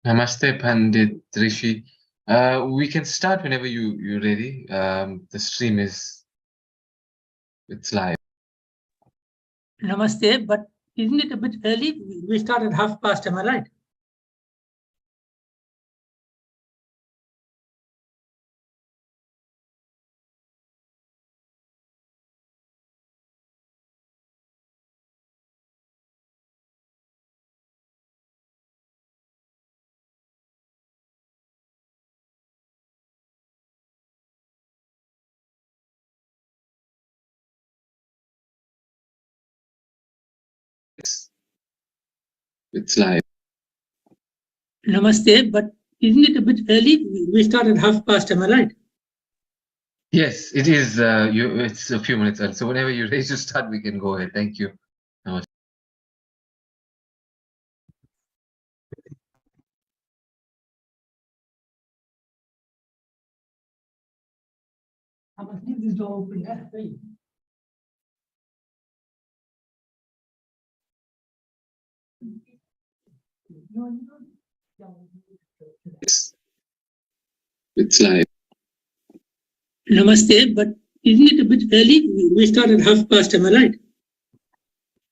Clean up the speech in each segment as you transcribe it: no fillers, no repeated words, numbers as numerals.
Namaste, Pandit Rishi. We can start whenever you're ready. The stream it's live. Namaste, but isn't it a bit early? We start at past, am I right? It's live. Namaste, but isn't it a bit early? We start at past, am I right? Yes, it is. It's a few minutes early. So whenever you're ready to start, we can go ahead. Thank you. Namaste. I must leave this door open. It's live. Namaste, but isn't it a bit early? We start at past, am I right?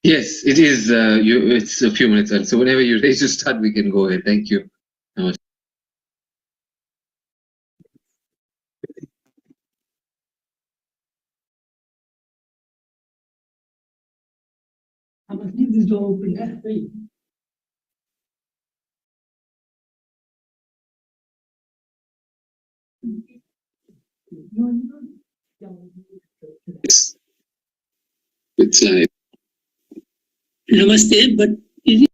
Yes, it is. It's a few minutes early. So whenever you're ready to start, we can go ahead. Thank you. Namaste. I must leave this door open. It's live. Namaste, but isn't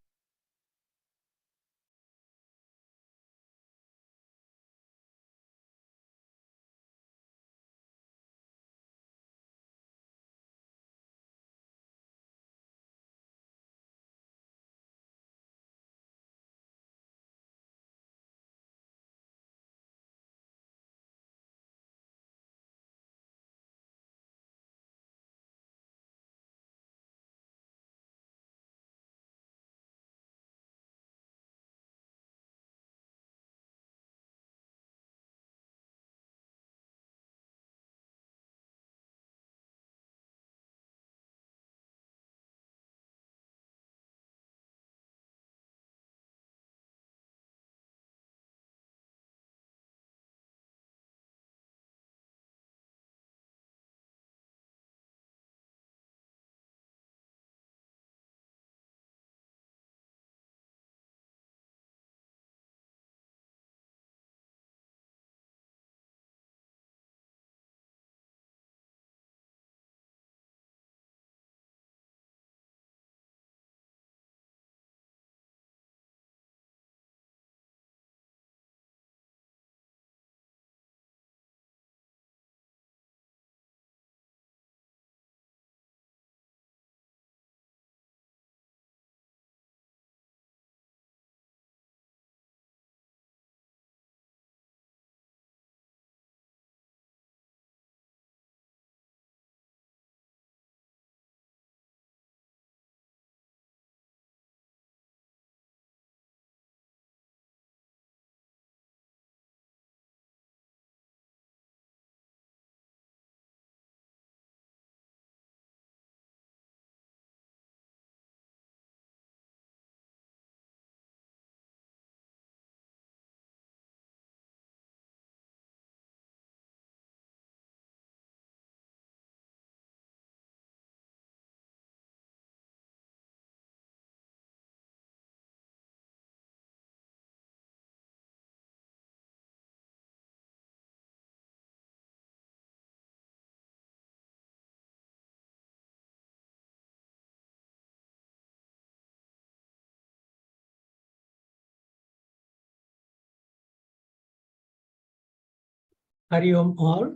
Hari Om all?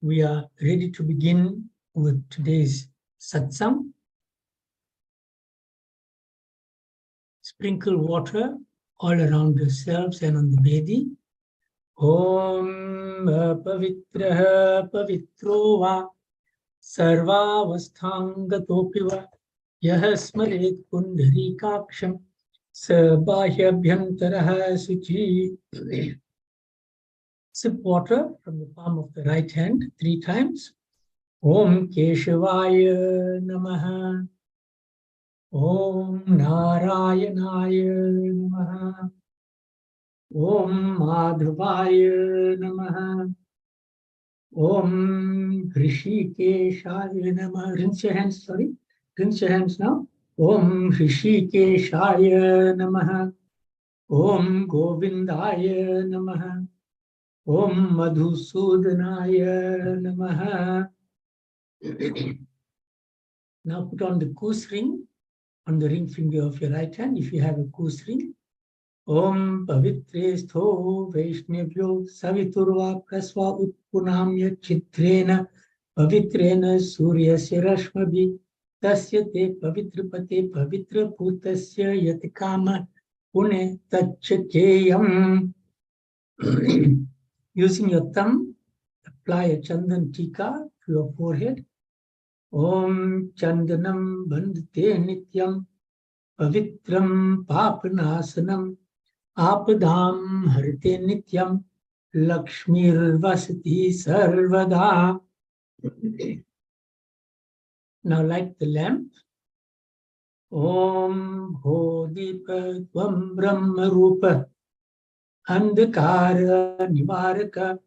We are ready to begin with today's satsang. Sprinkle water all around yourselves and on the bedi. Om pavitraha pavitro va sarvavasthang gatopi va yah smaret pundarikaksham Sabhahyabhyantaraha suchi. Sip water from the palm of the right hand 3 times. Om Keshavaya Namaha. Om Narayanaya Namaha. Om Madhavaya Namaha. Om Hrishikeshaya Namaha. Rinse your hands, sorry. Rinse your hands now. Om Hrishikeshaya Namaha. Om Govindaya Namaha. Om Madhusudanaya Namaha. Now put on the kus ring on the ring finger of your right hand if you have a kus ring. Om Pavitresto Vaishnavyo Saviturva Prasva Utpunamya Chitrena Pavitrena Suryasya Rashmabhi Tasya Te Pavitrapate Pavitra Bhutasya Yatikama Pune Tachakeyam. Using your thumb, apply a chandan tika to your forehead. Om Chandanam Bandhate Nityam Pavitram Papanasanam Apadam Harite Nityam Lakshmir Vasati Sarvada. Now light the lamp. Om Bhodipa Tvam Brahma Rupa Andhakara Nivaraka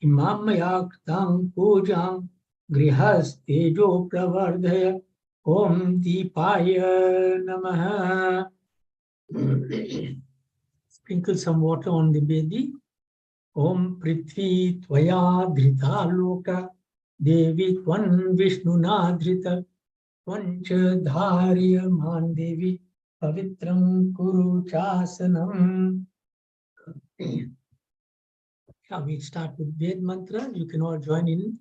Imamayaktam Pujam Grihastejo Pravardhaya. Om Deepaya Namaha. Sprinkle some water on the bedi. Om Prithvi Tvaya Dhrita Loka Devi Tvan Vishnuna Dhrita Tvancha Dharya Man Devi Pavitram Kuru Chasanam. Shall we start with Ved mantra? You can all join in.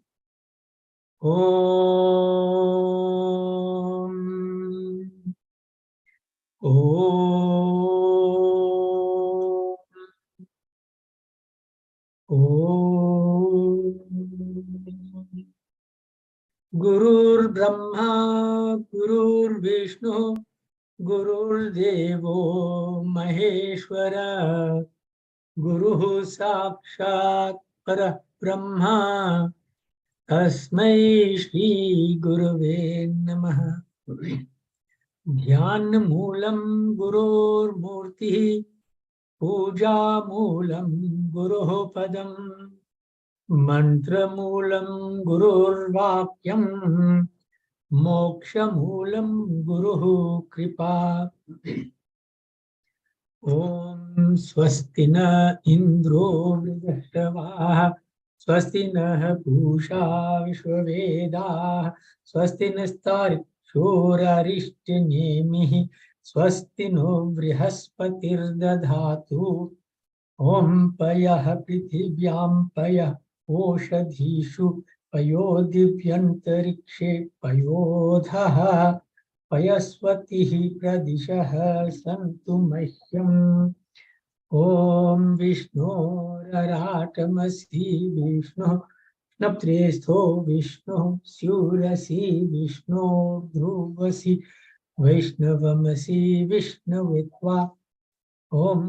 Om. Om. Om. Gurur Brahma, Gurur Vishnu, Gurur Devo Maheshwara, Guru Sakshat Para Brahma, Tasmai Shri Gurave Namaha. Dhyan Moolam Gurur Murti, Puja Moolam Guru Padam, Mantra Moolam Gurur Vakyam, Moksha Moolam Guru Kripa. Om Swastina Indro Vridhashavaha, Swastina Pusha Vishwaveda, Swastina Starik Shorarishtinemihi, Swastino Vrihaspatir Dadhatu. Om Payah Prithivyam Payah Oshadhishu Payodivyantarikṣe Payodhaha Payasvatihi Pradishaha Santu Mahyam. Om Vishnu Raratamasi Vishnu Naptrestho Vishnu Surasi Vishnu Dhruvasi Vaishnavamasi Vishnavitva. Om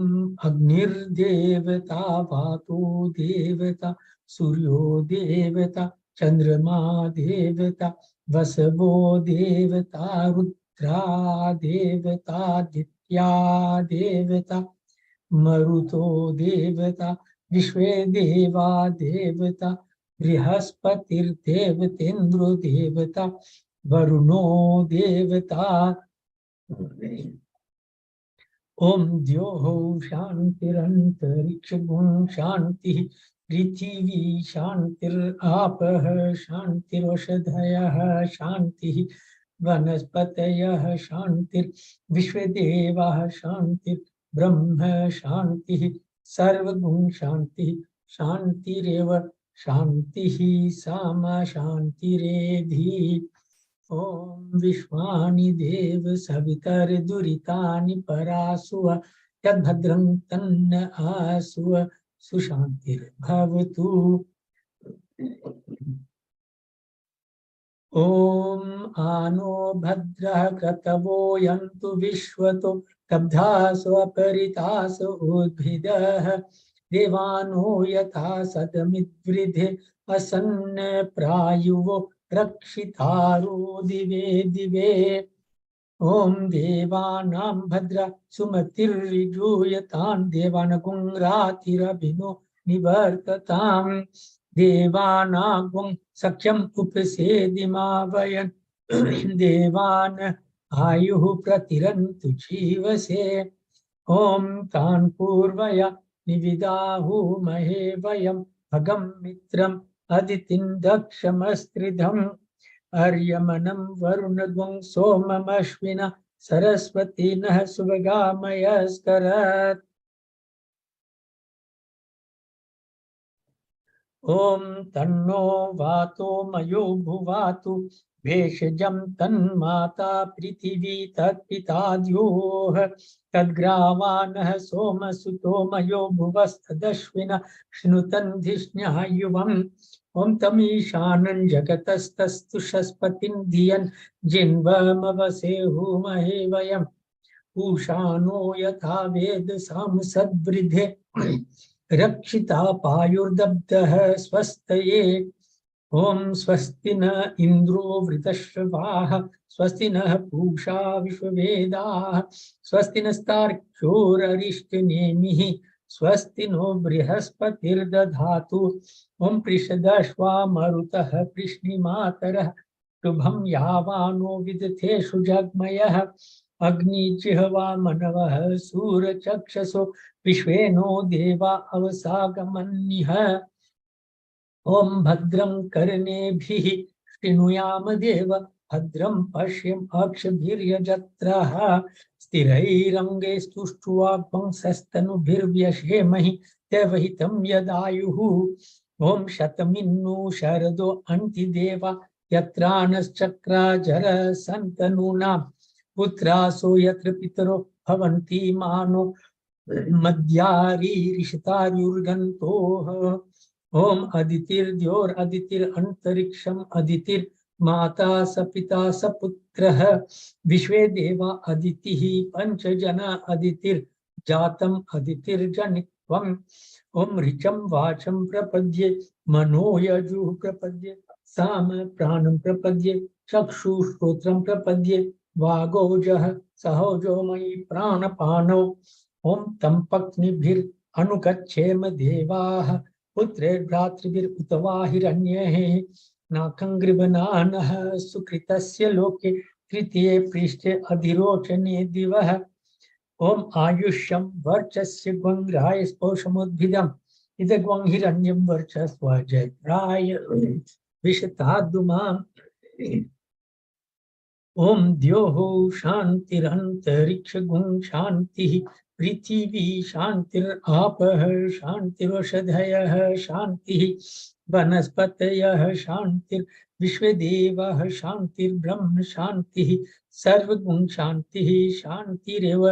Agnir Devata Vatu Devata Suryo Devata Chandrama Devata Vasavo Devata Rudra Devata Ditya Devata Maruto Devata Vishwe Deva Devata Brihaspatir Devatendro Devata Varuno Devata. Om Dyoho Shantirantarikshagun Shanti Prithivi Shantir Apah Shantir Oshadhayah Shanti Vanaspatayah Shantir Vishvedevah Shantir Brahma Shanti Sarvagun Shanti Shantireva Shanti Sama Shantiredhi. Om Vishwani Dev Savitar Duritani Parasuva Yadbhadrang Tanna Asuva Sushantir Bhavatu. Om Ano Bhadra Kratavo Yantu Vishwato स्तब्धासोऽपरितासो उद्भिदः देवानो यथा सदमिद्वृधे असन्न प्रायुवो रक्षितारो दिवे दिवे ओम देवानां भद्रा सुमतिर्विजूयतां देवानगुंरातिरभिनो निवर्ततां देवानागुं सख्यम् उपसेदिमावयन् देवान् आयुः प्रतिरन्तु जीवसे ओम तान् पूर्वया निविदाहुमहे वयं भगं मित्रम् अदितिं दक्षमस्त्रिधम् अर्यमनं वरुणद्वं सोममश्विना सरस्वती नः सुभगामयस्करत् ओम तन्नो वातो मयो भुवातु भेषजं तन्माता पृथिवी तत्पिताद्योः तद्ग्रावानः सोमसुतो मयो भुवस्तदश्विना श्नुतन् धिष्ण्यः युवम् ओम तमीशानं जगतस्तस्तु शस्पतिं धियन् जिन्वमवसेहुमहे वयम् पूषानो यथा वेद सामसद्वृधे रक्षिता पायुर्दब्धः स्वस्तये ओम स्वस्ति न इंद्रो वृतश्रवाः स्वस्ति नः पूषा विश्ववेदाः स्वस्ति नस्तार्क्ष्योररिष्टनेमिः स्वस्ति नो बृहस्पतिर्दधातु ओम पृषदश्वा मरुतः पृश्निमातरः शुभं यावानो विदथेषु जग्मयः अग्निजिह्वा मनवः सूरचक्षसो विश्वेनो देवा अवसागमन्निः ओम भद्रं कर्णेभिः शृणुयाम देव भद्रं पश्येम अक्षभिर्यजत्रः स्थिरैरङ्गैः स्तुष्ट्वापुंसस्तनुभिर्व्यशेमहि देवहितं यदायुः ओम शतमिन्नु शरदो अन्तिदेवा यत्रानश्चक्राजर सन्तनूनां पुत्रासो यत्र पितरो भवन्ति मानो मद्यारीरिषतायुर्गन्तोः ओम अदितिर्द्योर अदितिरंतरिक्षम अदितिर्माता सपिता सपुत्रः विश्वे देवा अदितिः पंचजना अदितिर्जातम् अदितिर्जनित्वम् ओम ऋचं वाचं प्रपद्ये मनो यजुः प्रपद्ये साम प्राणं प्रपद्ये चक्षुश्रोत्रं प्रपद्ये वागोजः सहोजो मयि प्राणपानौ ओम तं पत्नीभिरनुगच्छेम देवाः पुत्रेर्भ्रातृभिरुत वा हिरण्यैः नाकं गृभनानः सुकृतस्य लोके तृतीये पृष्ठे अधिरोचने दिवः ओम आयुष्यं वर्चस्य ग्वंग्राय स्पोषमुद्भिदम् इदग्वं हिरण्यं वर्चस्वजयत्राय विशताद्दुमाम् ओम द्योः शान्तिरन्तरिक्षगुं शान्तिः पृथिवी शान्तिरापः शान्तिरोषधयः शान्तिः वनस्पतयः शान्तिर्विश्वदेवः शान्तिर्ब्रह्म शान्तिः सर्वगुण शान्तिः शान्तिरेव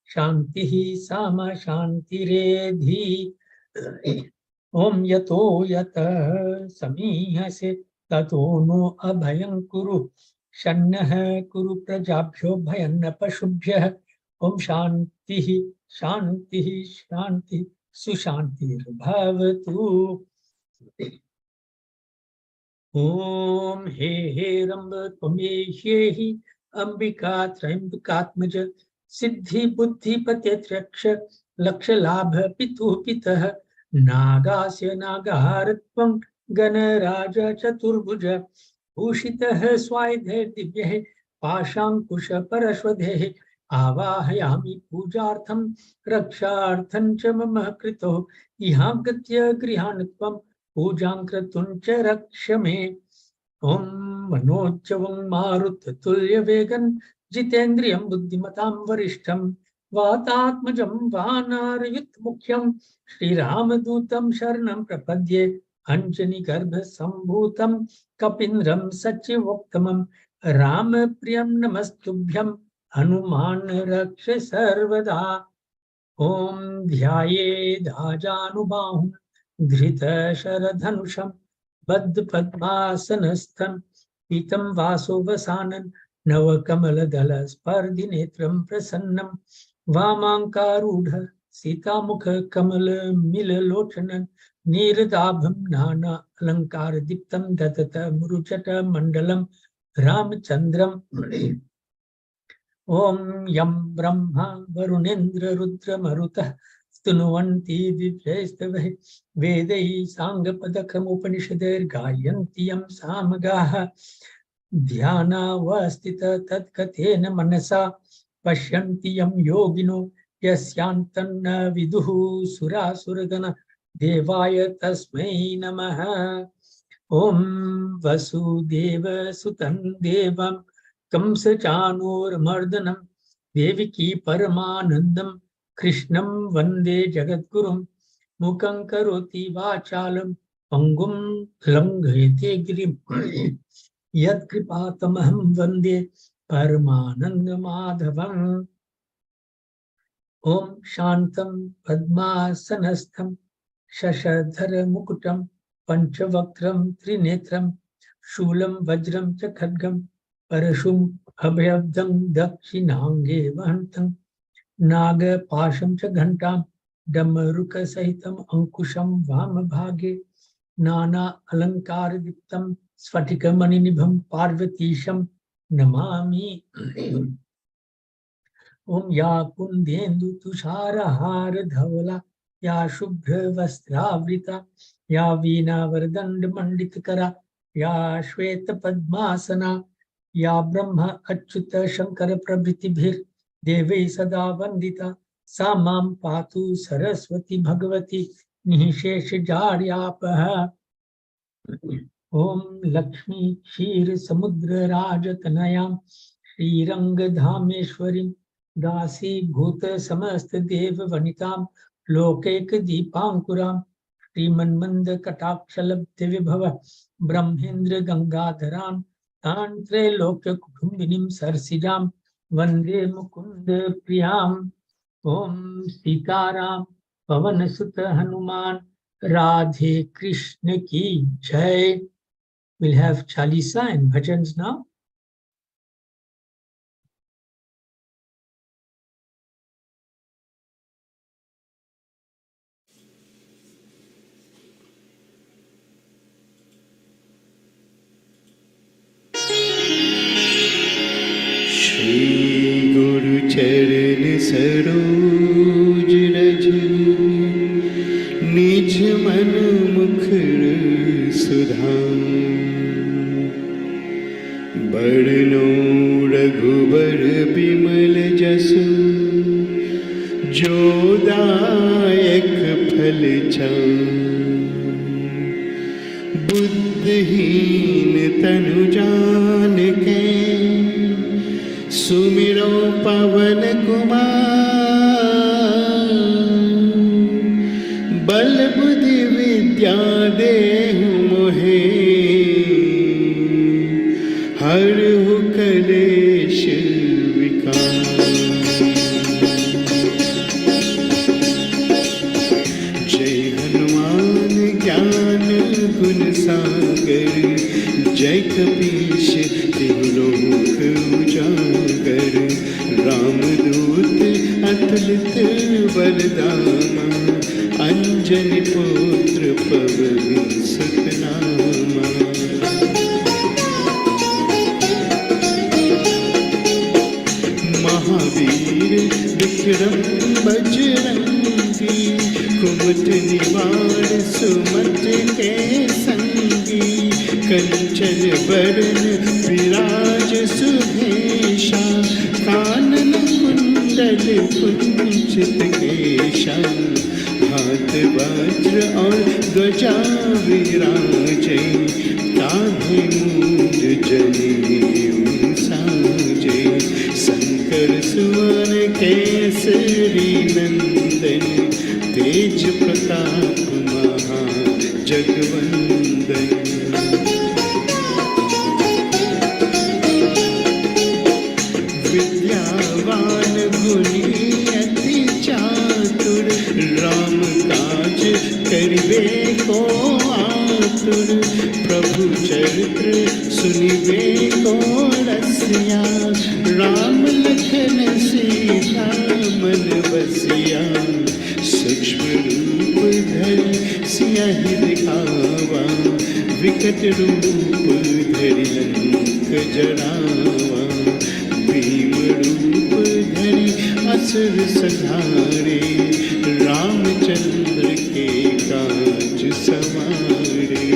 शान्तिः सामा शान्तिरेधि ओम यतो यतः समीहसे ततो नो अभयं कुरु शन्नः कुरु प्रजाभ्यो भयन्न पशुभ्यः ओम शान्तिः शान्तिः शान्तिः सुशान्तिर्भवतु ओम हे रम्ब त्वमेह्येहि अंबिका त्रयंबकात्मज सिद्धि बुद्धि पत्यत्रक्ष लक्ष लाभ पितुः पितः नागास्य नागारत्वं गणराज चतुर्भुज भूषितः स्वायुधैर्दिव्यैः पाशाङ्कुश परश्वधेः आवाहयामि पूजार्थं रक्षार्थं च मम कृतो इहागत्य गृहान् त्वं पूजां कर्तुं च रक्ष मे ओम मनोच्चवं मारुततुल्यवेगं जितेन्द्रियं बुद्धिमतां वरिष्ठं वातात्मजं वानरयुतमुख्यं श्रीरामदूतं शरणं प्रपद्ये अंजनीगर्भसम्भूतं कपीन्द्रं सचिवोत्तमं रामप्रियं नमस्तुभ्यं हनुमान रक्ष सर्वदा ओम ध्यायेदाजानुबाहुं धृतशरधनुषं बद्धपद्मासनस्थं पीतं वासो वसानं नवकमलदलस्पर्धिनेत्रं प्रसन्नं वामांकारूढ़ सीतामुख कमल मिललोचन नीरदाभं नाना अलंकार दीप्तं दतत मुरुचट मंडलम रामचंद्रम। ओम यम ब्रह्मा वरुणेन्द्र रुद्र मरुतः स्तुनुवन्ति दिव्यैस्तवैः वेदैः साङ्गपदक्रमोपनिषदैर्गायन्ति यं सामगाः ध्यानावस्थितः तत्कथेन मनसा पश्यन्ति यं योगिनो यस्यान्तं न विदुः सुरासुरगण देवाय तस्मै नमः। ओम वसुदेवसुतं देवं कंसचाणूरमर्दनं देवकी परमानन्दं कृष्णं वन्दे जगद्गुरुं मूकं करोति वाचालं पंगुं लङ्घयते गिरिं यत्कृपातमहं वन्दे परमानन्दमाधवम्। ओम शान्तं पद्मासनस्थं शशधरमुकुटं पंचवक्त्रं त्रिनेत्रं शूलं वज्रं च खड्गं परशुम् अभयब्दं दक्षिणाङ्गे वहन्तं नागपाशं च घण्टां डमरुकसहितं अंकुशं वामभागे नाना अलङ्कारदीप्तं स्फटिकमणिनिभं पार्वतीशं नमामि। ओम या कुंदेन्दु तुषारहार धवला या शुभ्र वस्त्रावृता या वीणा वरदंड मंडित करा या श्वेत पद्मासना या ब्रह्म अच्युत शंकर प्रभृतिभिर देवै सदा वंदिता सा मां पातु सरस्वती भगवती निःशेष जाड्यापः। ओम लक्ष्मी क्षीर समुद्र राजतनयां श्रीरंगधामेश्वरी दासी भूत समस्त देव वनितां लोकैक दीपांकुरां श्रीमन्मंद कटाक्षलब्ध विभव ब्रह्मेन्द्र गंगाधरां तां त्रैलोक्य कुटुंबिनीं सरसिजां वंदे मुकुंद प्रियाम्। ओम सीताराम पवन सुत हनुमान राधे कृष्ण की जय। We'll have Chalisa and bhajans now. चरण सरोज रज निज मन मुखर सुधाम बरनो रघुबर बिमल जसु जो दायक फल चाम बुद्धहीन तनु जान के सुमिरो पवन कुमार बल बुद्धि विद्या देहु मोहे हरहु कलेश विकार। जय हनुमान ज्ञान गुण सागर जय कपीश तिहु लोक उजागर रामदूत अतुलित बलदामा अंजनी पुत्र पवन सुत नामा। महावीर विक्रम बजरंगी कुमत निवार सुमत के संगी कंचन बरन विराज सुभेशा कानन कुंडल कुंचित केशा हाथ वज्र और ध्वजा विराजे कान्हे मूंज जनेऊ साजे शंकर सुवन केसरी नंदन तेज प्रताप महा जगवंदन। विद्यावान गुणी अति चातुर राम काज करिबे को आतुर प्रभु चरित्र सुनिबे को रसिया राम लखन सीता मन बसिया, सूक्ष्म रूप धरि सियाहि दिखावा, विकट रूप धरि लंक जरावा, भीम रूप धरि असुर संहारे, रामचंद्र के काज सवारे।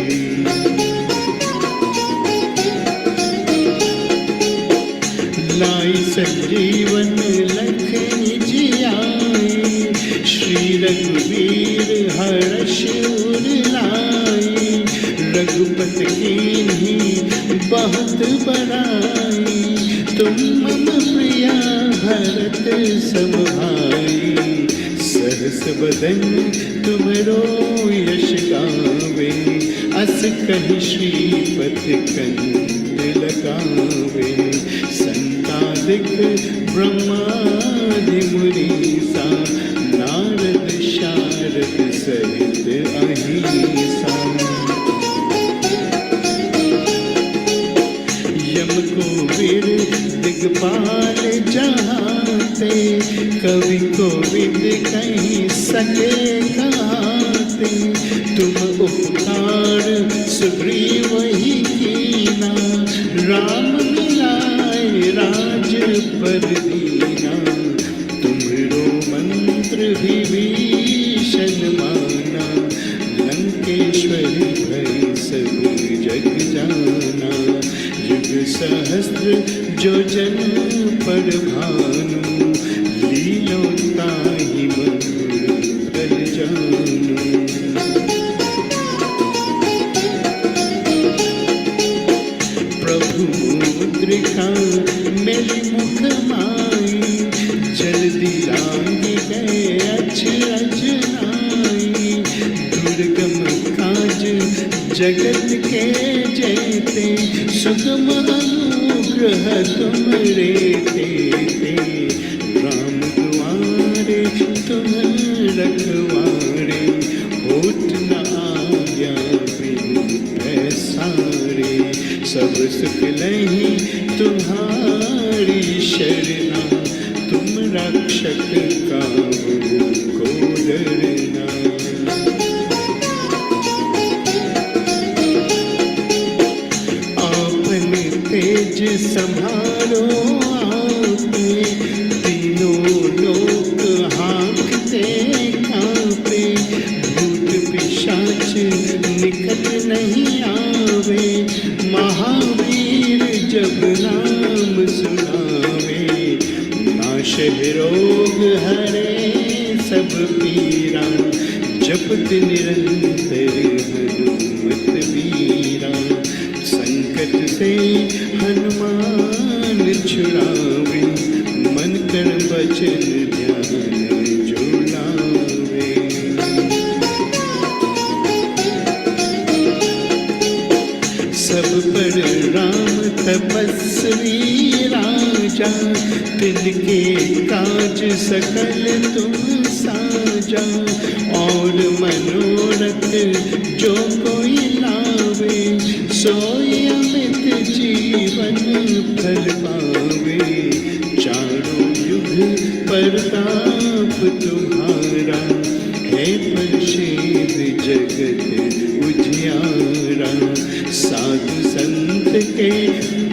लाई संजीवन लखन जियाए, श्री रघुवीर हर्ष उर लाए, रघुपति कीन्ही बहुत बड़ाई, तुम मम प्रिया भरत सम भाई, सहस बदन तुमरो यश गावे, अस कहि श्रीपति कंठ लगावे, संतादिक ब्रह्मादि मुनीसा, नारद शारद सहित अहिसा, यम कुबेर दिगपाल जहाते, कवि कोविद कहीं सके कहाते, तुम उपकार सुग्रीव ही कीना, राम मिलाए राज पर दीना, तुम्हरो मंत्र विभीषण माना, लंकेश्वरी भय सब जग जाना, युग सहस्त्र जो जन पर भानु, लीलोताहि मधुर फल जानु। प्रभु मुद्रिका मेलि मुख माई, जल्दी लांघि गए अचरज नाई, दुर्गम काज जगत के जेते, सुगम अनुग्रह तुमरे तेते, राम दुआरे तुम रखवारे, होत न आज्ञा बिनु पैसारे, सब सुख लहि तुम्हारी शरणा, तुम रक्षक काहू को डरना। तेज संभारो आपे, तीनों लोक हाँकते कांपे, भूत पिशाच निकट नहीं आवे, महावीर जब नाम सुनावे, नाशे रोग हरे सब पीरा, जपत निरंतर हनुमत वीरा, संकट से हनुमान छुड़ावे, मन कर वचन ध्यान जो लावे। सब पर राम तपस्वी राजा, तिनके काज सकल तुम साजा, और मनोरथ जो कोई लावे, सोई अमित जीवन फल पावे, चारों युग प्रताप तुम्हारा, है प्रसिद्ध जगत उजियारा, साधु संत के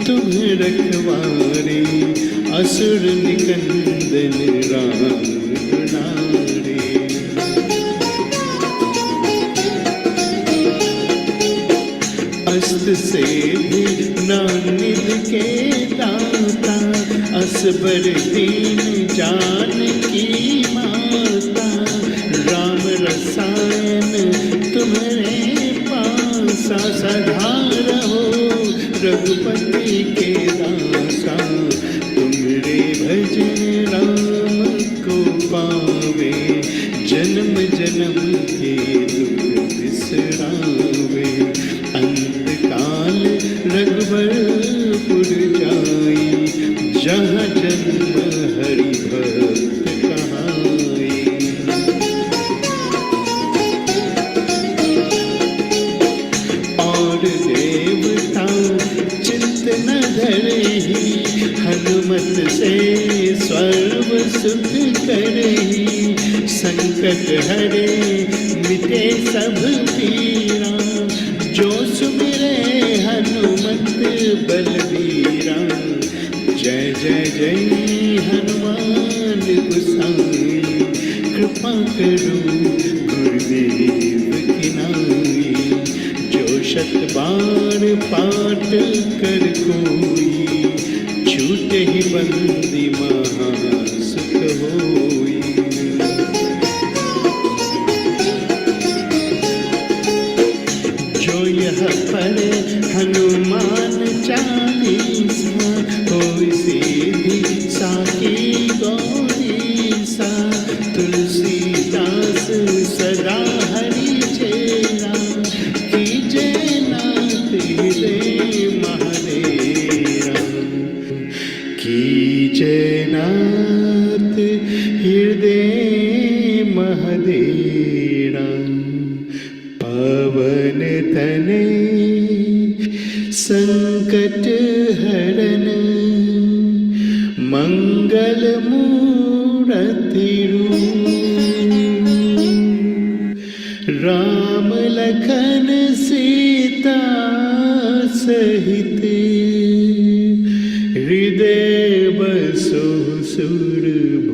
तुम रखवारे, असुर निकंदन राम दुलारे। अस्त से भी नानिद के दाता, असबर दीन जानकी माता, राम रसायन तुम्हारे पासा, सदा रहो रघुपति के दासा, तुमरे भजन राम को पावे, जन्म जन्म के दुख बिसरावे, अंत काल रघुवरपुर जाई, जहाँ जन्म हरि भक्त कहाई। संकट हरे मिटे सब पीरा, जो सुमिरे हनुमत बलबीरा। जय जय जय हनुमान गोसाई, कृपा करो गुरुदेव की नाई। जो शत बार पाठ कर कोई, छूटे ही बंदी महासुख होई। जो यह पढ़े हनुमान चालीसा, होई सीधी साकी गौरीसा। तुलसीदास सदा हरि चेरा, कीजे नाथ हृदय महादेरा। कीजे नाथ हृदय महादेरा। पवन तने संकट हरन, मंगल मूर्ति राम लखन सीता सहित, हृदय बसो सुरभूमि।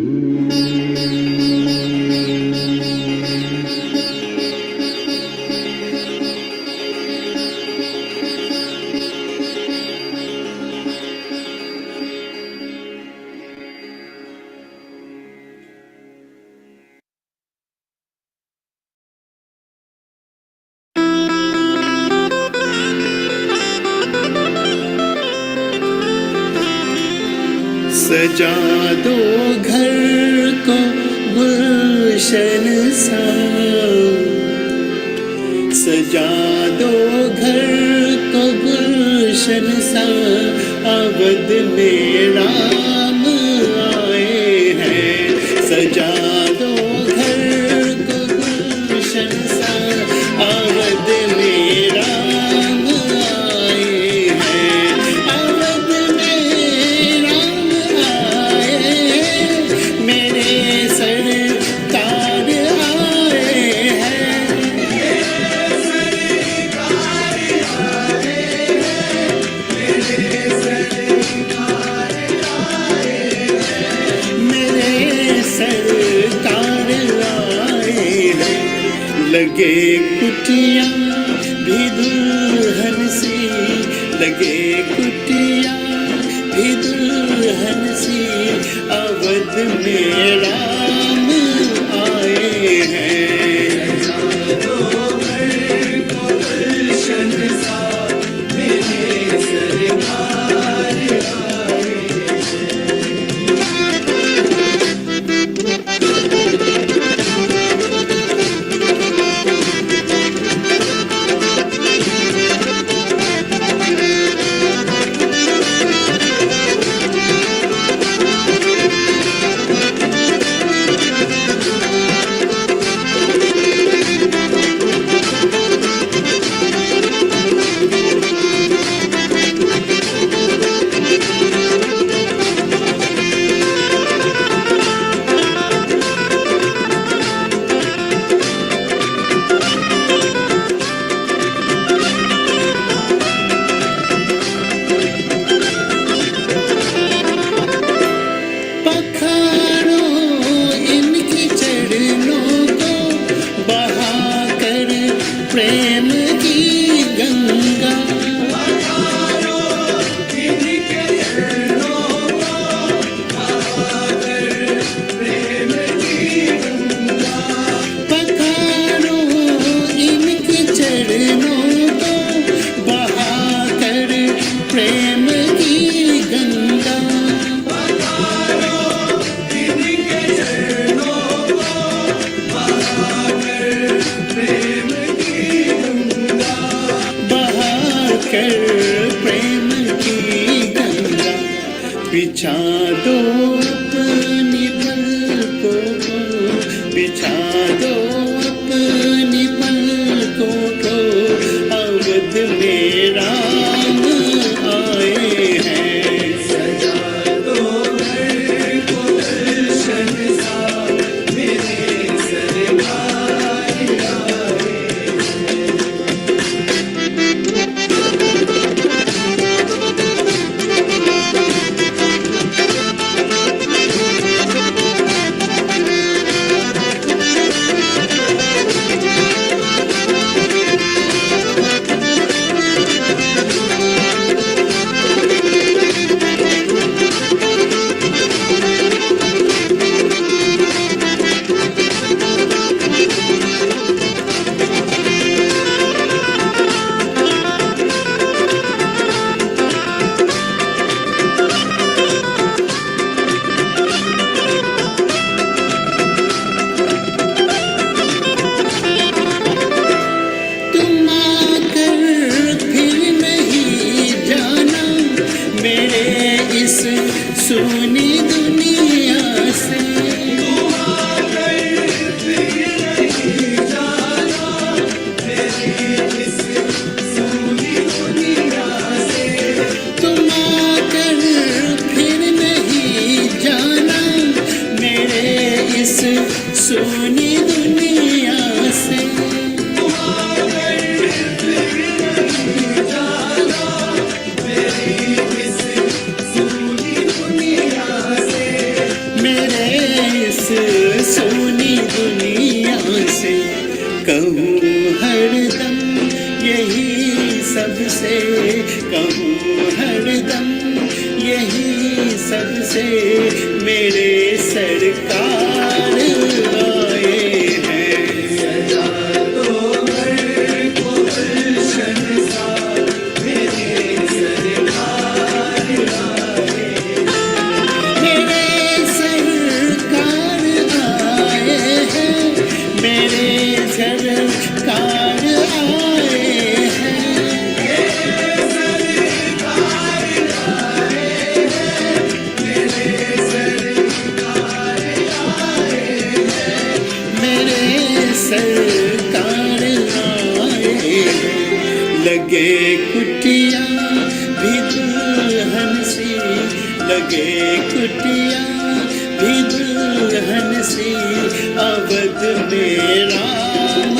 सजा दो घर को गुलशन सा, सजा दो घर को गुलशन सा। अवध में राम आए हैं, सजा दो घर को गुलशन सा। अवध में राम आए हैं, अवध में राम आए हैं। मेरे सरकार आए हैं, मेरे सरकार आए हैं। लगे कुटिया भी दुल्हन सी, लगे कुटिया भी दुल्हन सी। अवध में राम आए हैं। बिछा दो अपनी पलकों को, बिछा दो अपनी पलकों को, अवध में राम आए हैं। सजा दो घर को गुलशन सा, मेरे कहूँ हरदम यही सबसे, कहूँ हरदम यही सबसे, मेरे सरकार आए हैं। सजा दो हर को गुलशन सा, मेरे सरकार आए हैं। मेरे सरकार आए हैं, मेरे सरकार आए हैं। सरकार आए हैं। लगे कुटिया भी दुल्हन सी, लगे कुटिया भी दुल्हन सी, अवध में राम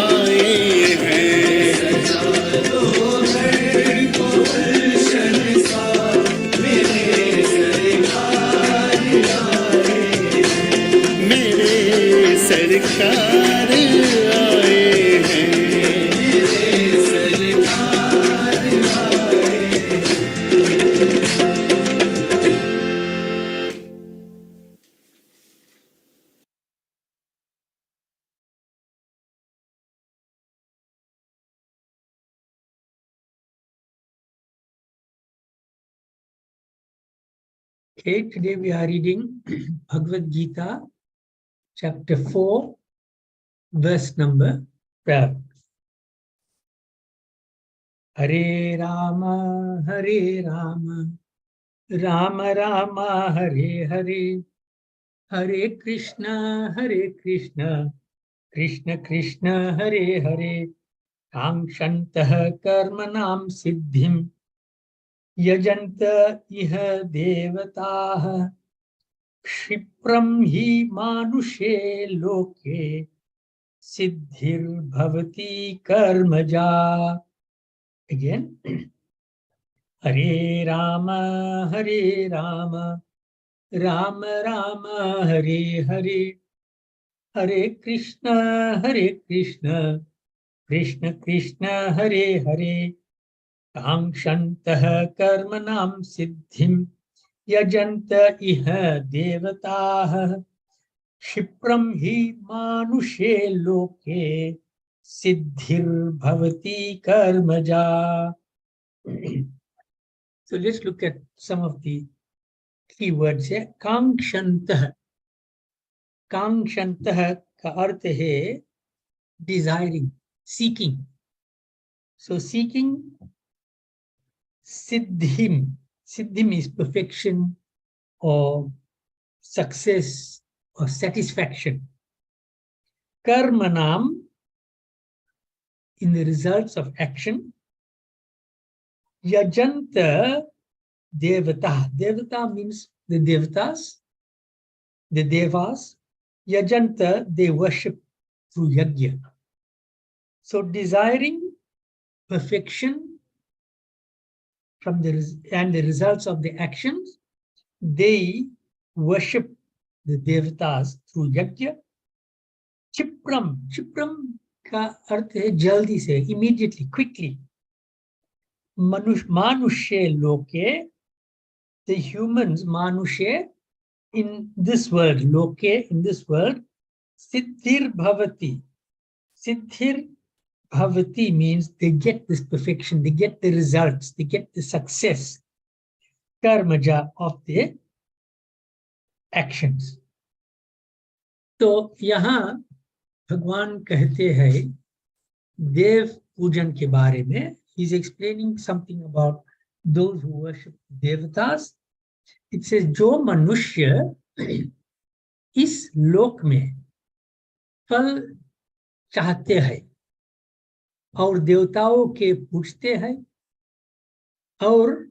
आए हैं। सजा दो घर को गुलशन सा, मेरे सरकार आए हैं। मेरे सरकार आए हैं, मेरे सरकार आए हैं। Okay, today we are reading Bhagavad Gita, chapter 4, verse number 12. Hare Rama, Hare Rama, Rama Rama, Hare Hare, Hare Krishna, Krishna Krishna, Hare Hare, Kamshantah Karmanam Siddhim, Yajanta Iha Devataha, Kshipram hi manushe loke, Siddhir bhavati karmaja. Again. Hare Rama, Hare Rama, Rama Rama, Hare Hare, Hare Krishna, Krishna Krishna, Hare Hare, Kamshantah karmanam siddhim, Yajanta iha devataha, Kshipram hi manushe loke, Siddhir bhavati karmaja. So let's look at some of the key words here. Kamshantah. Kamshantah ka arth hai desiring, seeking. So seeking siddhim. Siddhim is perfection or success or satisfaction. Karmanam, in the results of action. Yajanta devata. Devata means the devatas, the devas. Yajanta, they worship through yajna. So desiring perfection from the results of the actions, they worship the devatas through yajna. Chipram. Chipram ka arth hai jaldi se, immediately, quickly. Manushe loke, the humans, manushe, in this world, loke, in this world, siddhir bhavati. Siddhir bhavati means they get this perfection, they get the results, they get the success, karmaja, of their actions. तो यहाँ भगवान कहते हैं देव पूजन के बारे में. He's explaining something about those who worship devatas. It says, जो मनुष्य इस लोक में फल चाहते हैं और देवताओं के पूजते हैं और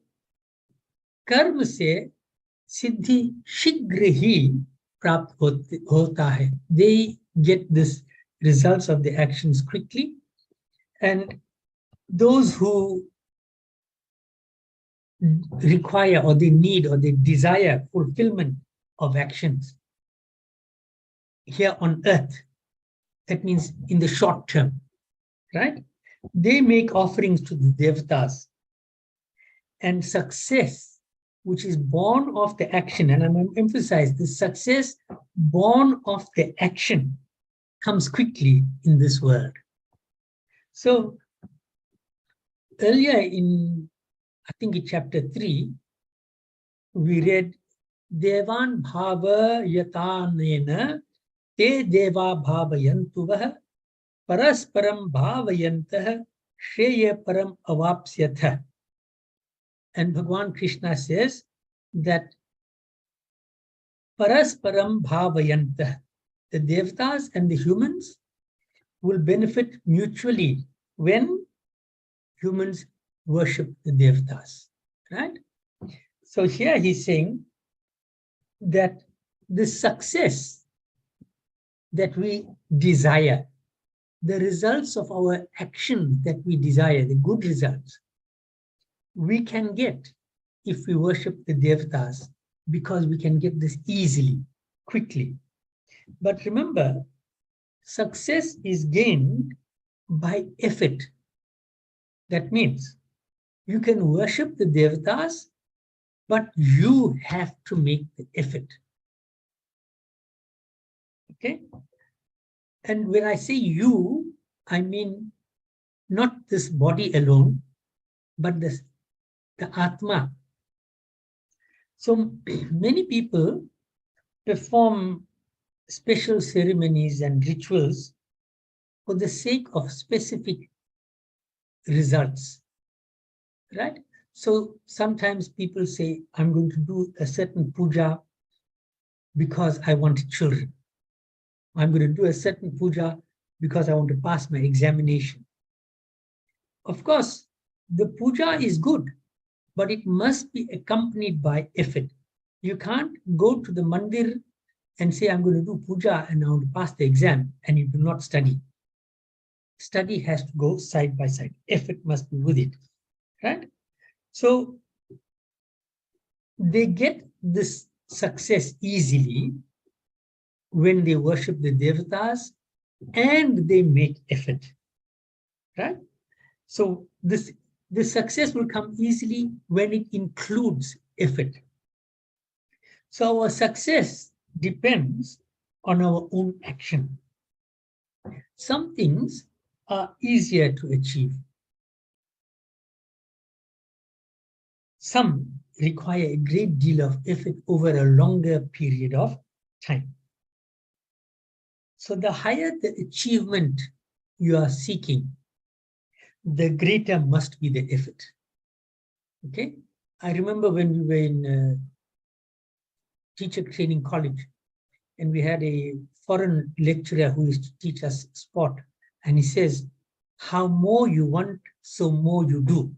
कर्म से सिद्धि शीघ्र ही प्राप्त होता है. They get this results of the actions quickly, and those who require or they need or they desire fulfillment of actions here on earth, That means in the short term, right? They make offerings to the devatas. And success, which is born of the action, and I'm going to emphasize the success born of the action comes quickly in this world. So earlier in, I think in chapter 3, we read Devan Bhava Yatanena Te Deva Bhavayantuvaha Parasparam Bhavayantaha Shreya Param Avapsyatha. And Bhagavan Krishna says that Parasparam Bhavayantah, the devatas and the humans will benefit mutually when humans worship the devatas, right? So here he's saying that the success that we desire, the results of our action that we desire, the good results, we can get if we worship the devatas, because we can get this easily, quickly. But remember, success is gained by effort. That means you can worship the devatas, but you have to make the effort. Okay? And when I say you, I mean not this body alone, but the Atma. So many people perform special ceremonies and rituals for the sake of specific results, right? So sometimes people say, I'm going to do a certain puja because I want children. I'm going to do a certain puja because I want to pass my examination. Of course, the puja is good, but it must be accompanied by effort. You can't go to the mandir and say, I'm going to do puja and I want to pass the exam, and you do not study. Study has to go side by side. Effort must be with it, right? So they get this success easily when they worship the devatas and they make effort, right? So the success will come easily when it includes effort. So our success depends on our own action. Some things are easier to achieve. Some require a great deal of effort over a longer period of time. So the higher the achievement you are seeking, the greater must be the effort. Okay? I remember when we were in teacher training college, and we had a foreign lecturer who used to teach us sport, and he says, how more you want, so more you do.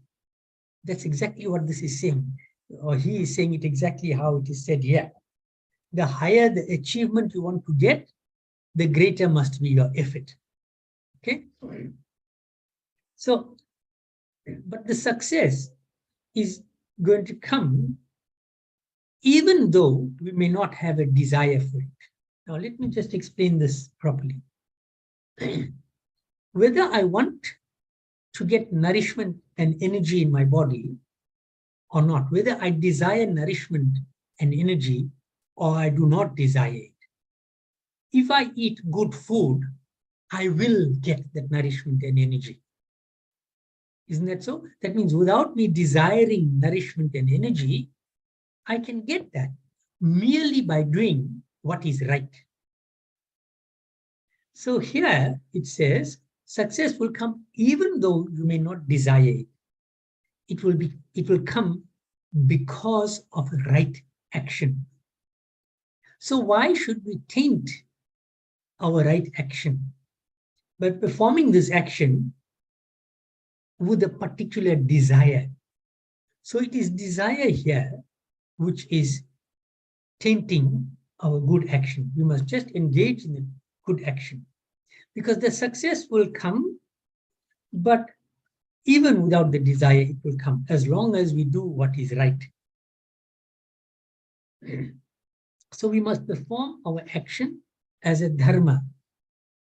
That's exactly what this is saying, or he is saying it exactly how it is said here. The higher the achievement you want to get, the greater must be your effort. Okay? So, but the success is going to come even though we may not have a desire for it. Now, let me just explain this properly. Whether I want to get nourishment and energy in my body or not, whether I desire nourishment and energy or I do not desire it, if I eat good food, I will get that nourishment and energy. Isn't that so? That means without me desiring nourishment and energy, I can get that merely by doing what is right. So here it says, success will come even though you may not desire it. It will come because of right action. So why should we taint our right action by performing this action with a particular desire? So it is desire here which is tainting our good action. We must just engage in the good action, because the success will come, but even without the desire, it will come as long as we do what is right. So we must perform our action as a dharma,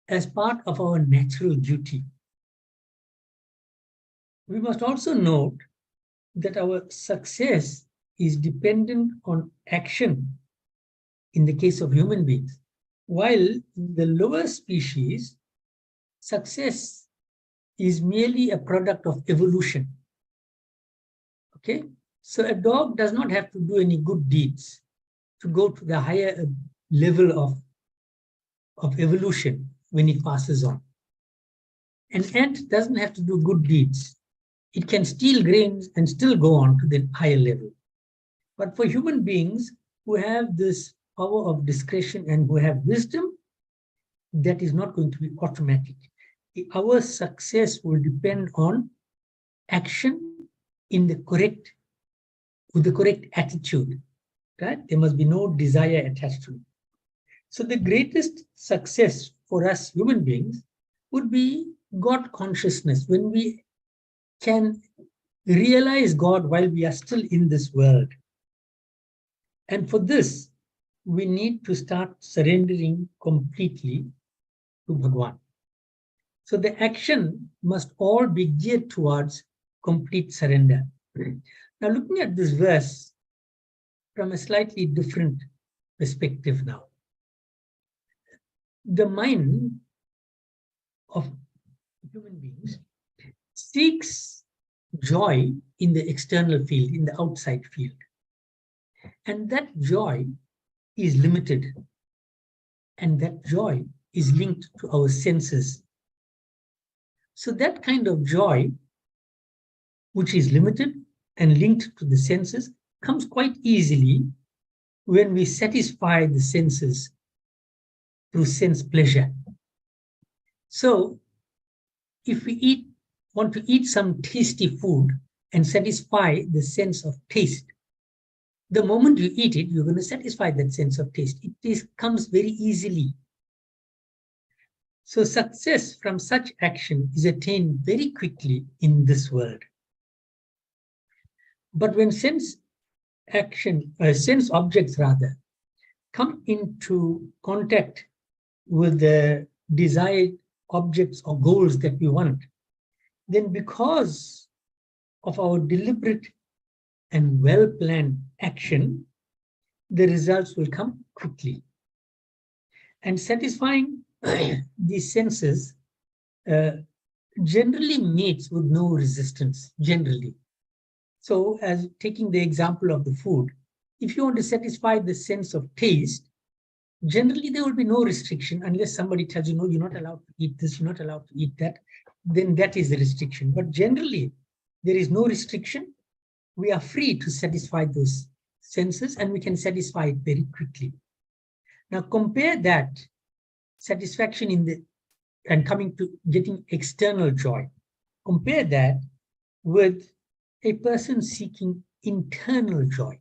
as part of our natural duty. We must also note that our success is dependent on action in the case of human beings, while in the lower species, success is merely a product of evolution. Okay, so a dog does not have to do any good deeds to go to the higher level of evolution when it passes on. An ant doesn't have to do good deeds. It can steal grains and still go on to the higher level. But for human beings who have this power of discretion and who have wisdom, that is not going to be automatic. Our success will depend on action in the correct, with the correct attitude. Right? There must be no desire attached to it. So the greatest success for us human beings would be God consciousness, when we can realize God while we are still in this world. And for this, we need to start surrendering completely to Bhagwan. So the action must all be geared towards complete surrender. Now, looking at this verse from a slightly different perspective now. The mind of human beings seeks joy in the external field, in the outside field. And that joy is limited. And that joy is linked to our senses. So that kind of joy, which is limited and linked to the senses, comes quite easily when we satisfy the senses through sense pleasure. So if we want to eat some tasty food and satisfy the sense of taste, the moment you eat it, you're going to satisfy that sense of taste. It comes very easily. So success from such action is attained very quickly in this world. But when sense objects rather, come into contact with the desired objects or goals that we want, then because of our deliberate and well-planned action, the results will come quickly. And satisfying these senses generally meets with no resistance, generally. So as taking the example of the food, if you want to satisfy the sense of taste, generally there will be no restriction unless somebody tells you, no, you're not allowed to eat this, you're not allowed to eat that, then that is the restriction. But generally, there is no restriction. We are free to satisfy those senses and we can satisfy it very quickly. Now compare that satisfaction and coming to getting external joy. Compare that with a person seeking internal joy.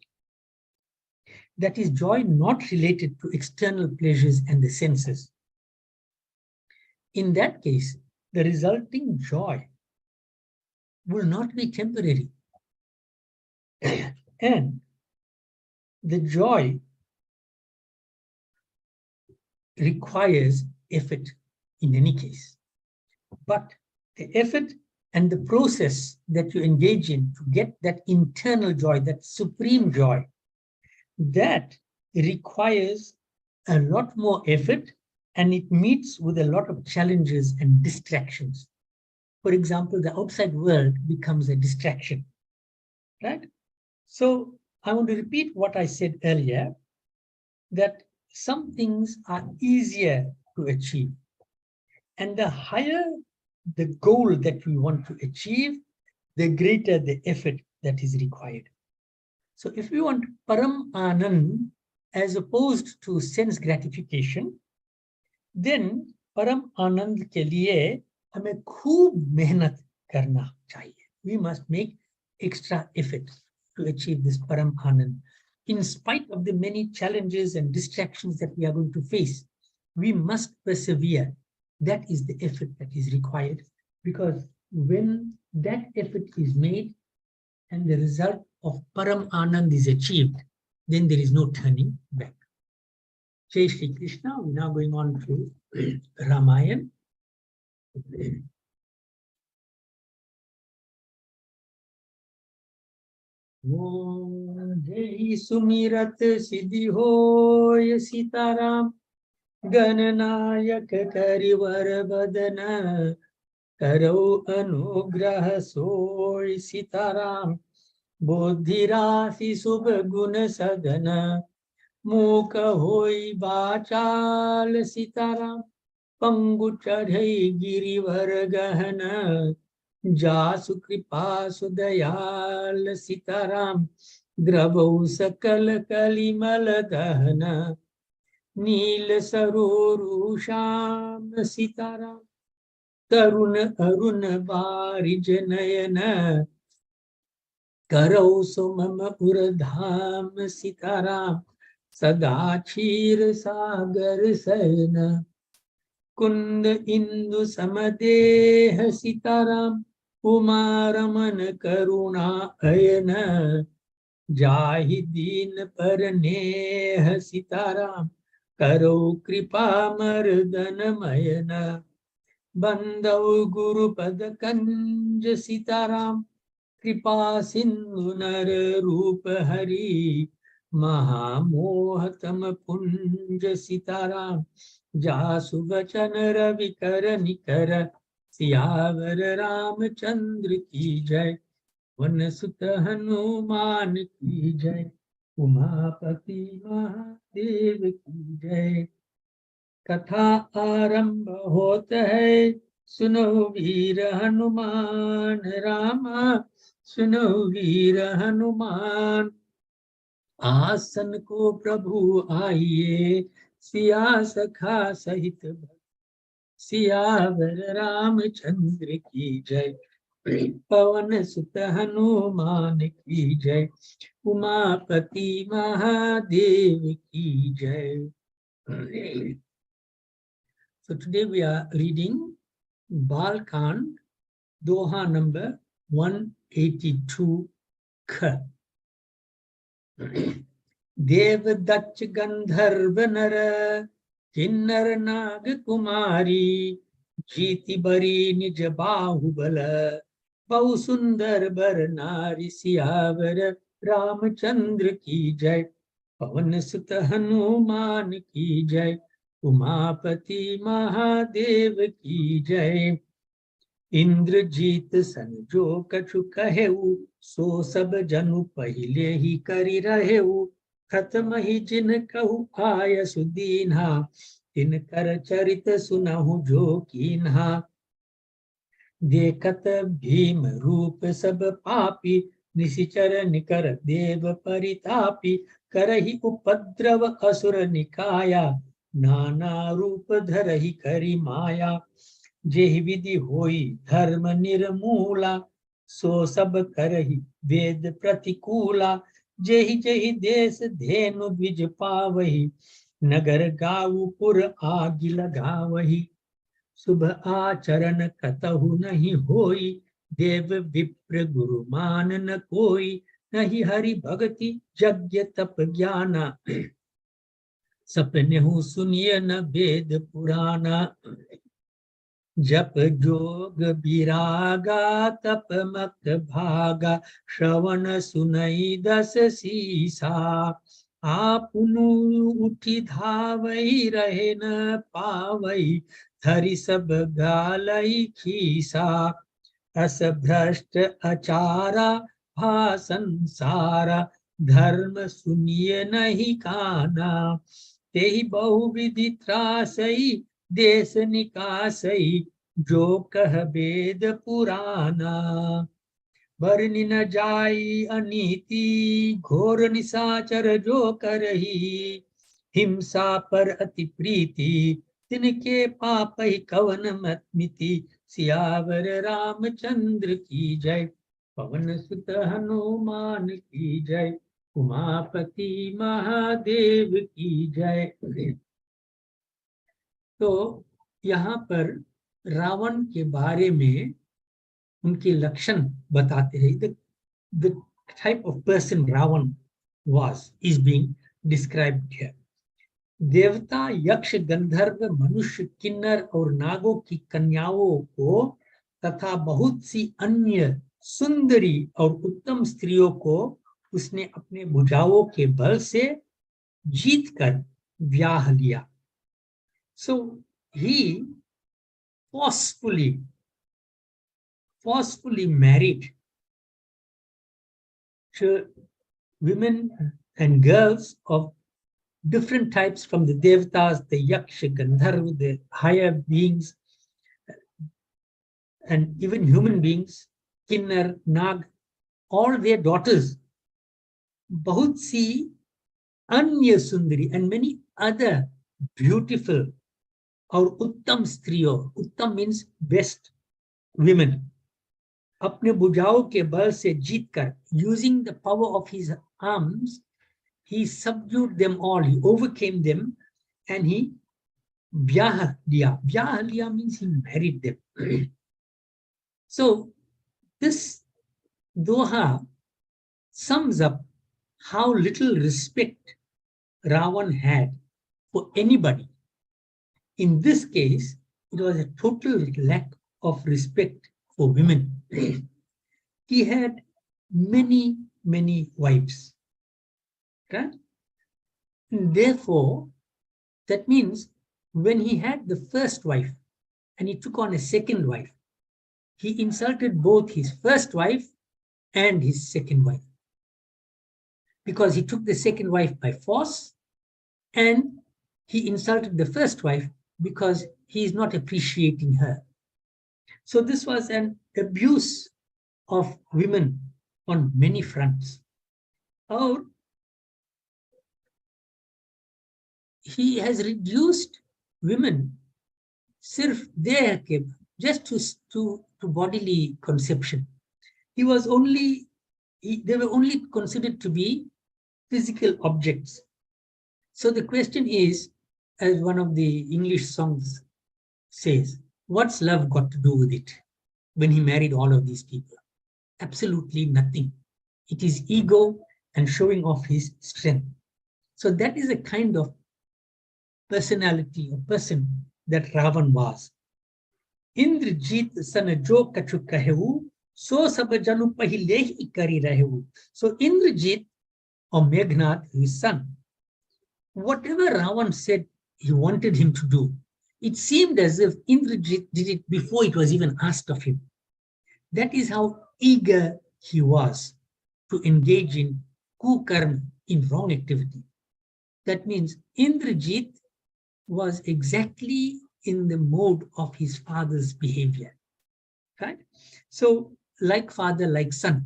That is joy not related to external pleasures and the senses. In that case, the resulting joy will not be temporary. And the joy requires effort in any case. But the effort and the process that you engage in to get that internal joy, that supreme joy, that requires a lot more effort and it meets with a lot of challenges and distractions. For example, the outside world becomes a distraction, right? So I want to repeat what I said earlier, that some things are easier to achieve. And the higher the goal that we want to achieve, the greater the effort that is required. So if we want Param Anand as opposed to sense gratification, then Param Anand ke liye hame khoob mehnat karna chahiye. We must make extra effort to achieve this Param Anand. In spite of the many challenges and distractions that we are going to face, we must persevere. That is the effort that is required, because when that effort is made and the result of Param Anand is achieved, then there is no turning back. Jai Shri Krishna. We're now going on to Ramayan. जय सुमिरत सिद्धि होय सीताराम, गणनायक करिवर बदन, करो अनुग्रह सोय सीताराम, बुद्धि राशि शुभ गुण सदन, मूक होई बाचाल सीताराम, पंगु चढ़ई गिरिवर गहन, जासु कृपा सुदयाल सीताराम, द्रवौ सकल कलिमल दहन, नील सरोरु श्याम सीताराम, तरुण अरुण बारिज नयन, करौ सुमम उरधाम सीताराम, सदा क्षीर सागर शयन, कुंद इंदु समदेह सीताराम, उमा रमन करुणा अयन, जाहि दीन पर नेह सीताराम, करो कृपा मर्दन मयन, बंदौ गुरुपद कंज सीताराम, कृपा सिंधु नर रूप हरि, महामोहतम पुंज सीताराम, जासु वचन रवि कर निकर, सियावर रामचंद्र की जय, वन सुत हनुमान की जय, उमापति महादेव की जय। कथा आरंभ होत है, सुनो वीर हनुमान रामा, सुनो वीर हनुमान, आसन को प्रभु आइए, सिया सखा सहित सियावर रामचंद्र की जय, पवन सुत हनुमान की जय, उमापति महादेव की जय। So today we are reading Balkand, Doha number 182 Kh. देव दक्ष गंधर्व नर, किन्नर नाग कुमारी, जीति बरी निज बाहुबल, बहु सुंदर बर नारी, सियावर रामचंद्र की जय, पवन सुत हनुमान की जय, उमापति महादेव की जय। इंद्रजीत सन जो कछु कहेऊ, सो सब जनु पहिले ही करि रहेऊ, खत्म ही जिन कहु आय सुदीन्हा, तिन कर चरित सुनहु जो कीन्हा, देखत भीम रूप सब पापी, निशिचर निकर देव परितापी, करहि उपद्रव असुर निकाया, नाना रूप धरहि करि माया, जेहि विधि होई धर्म निर्मूला, सो सब करहि वेद प्रतिकूला, जेहि जेहि देश धेनु द्विज पावहि, नगर गाऊ पुर आगि लगावहि, शुभ आचरण कतहु नहीं होई, देव विप्र गुरु मान न कोई, नहीं हरि भगति यज्ञ तप ज्ञाना, सपनेहु सुनिय न वेद पुराना, जप जोग विरागा तप मत भागा, श्रवण सुनई दस सीसा, आपुनु उठी धावई रहे न पावई, धरि सब गालई खीसा, अस भ्रष्ट अचारा भा संसारा, धर्म सुनिए नहीं काना, तेहि बहुविधि त्रासई, देश निकासई, जो कह वेद पुराना, बरनि न जाई अनीति, घोर निशाचर जो करही, हिंसा पर अति प्रीति, तिनके पापहि कवन मिति, सियावर रामचंद्र की जय, पवन सुत हनुमान की जय, उमापति महादेव की जय। तो यहाँ पर रावण के बारे में उनके लक्षण बताते हैं। The type of person Ravan was is being described here. देवता, यक्ष, गंधर्व, मनुष्य, किन्नर और नागों की कन्याओं को तथा बहुत सी अन्य सुंदरी और उत्तम स्त्रियों को उसने अपने भुजाओं के बल से जीतकर ब्याह लिया. So he forcefully married to women and girls of different types, from the devatas, the yaksha, gandharva, the higher beings, and even human beings, kinnar, nag, all their daughters, bahut si anya sundari, and many other beautiful or uttam striyo. Uttam means best women. अपने भुजाओं के बल से जीतकर, using the power of his arms, he subdued them all, he overcame them, and he ब्याह लिया. ब्याह लिया means he married them. So this doha sums up how little respect Ravan had for anybody. In this case, it was a total lack of respect for women. He had many wives. Okay? And therefore, that means when he had the first wife and he took on a second wife, he insulted both his first wife and his second wife, because he took the second wife by force, and he insulted the first wife because he is not appreciating her. So this was an abuse of women on many fronts. Or he has reduced women sirf there just to bodily conception. They were only considered to be physical objects. So the question is, as one of the English songs says, what's love got to do with it when he married all of these people? Absolutely nothing. It is ego and showing off his strength. So that is a kind of personality or person that Ravan was. Indrajit san jo kachu kahevu, so sab janu pahle hi kari rahevu. So Indrajit, or Meghnad, his son, whatever Ravan said he wanted him to do, it seemed as if Indrajit did it before it was even asked of him. That is how eager he was to engage in kukarma, in wrong activity. That means Indrajit was exactly in the mode of his father's behavior. Right? So, like father, like son.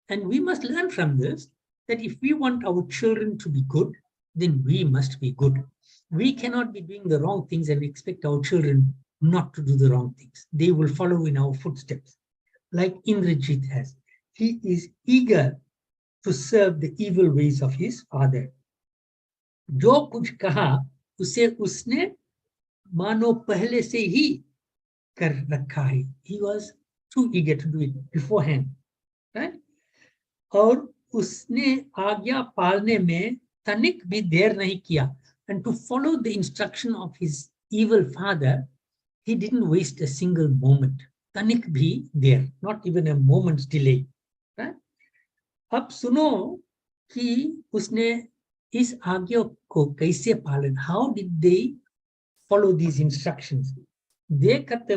And we must learn from this that if we want our children to be good, then we must be good. We cannot be doing the wrong things and expect our children not to do the wrong things. They will follow in our footsteps, like Indrajit has. He is eager to serve the evil ways of his father. जो कुछ कहा उसे उसने मानो पहले से ही कर रखा है. He was too eager to do it beforehand. Right? और उसने आज्ञा पालने में तनिक भी देर नहीं किया. And to follow the instruction of his evil father, he didn't waste a single moment. तनिक भी देर, not even a moment's delay. Right? अब सुनो कि उसने इस आज्ञा को कैसे पालन, how did they follow these instructions? देखत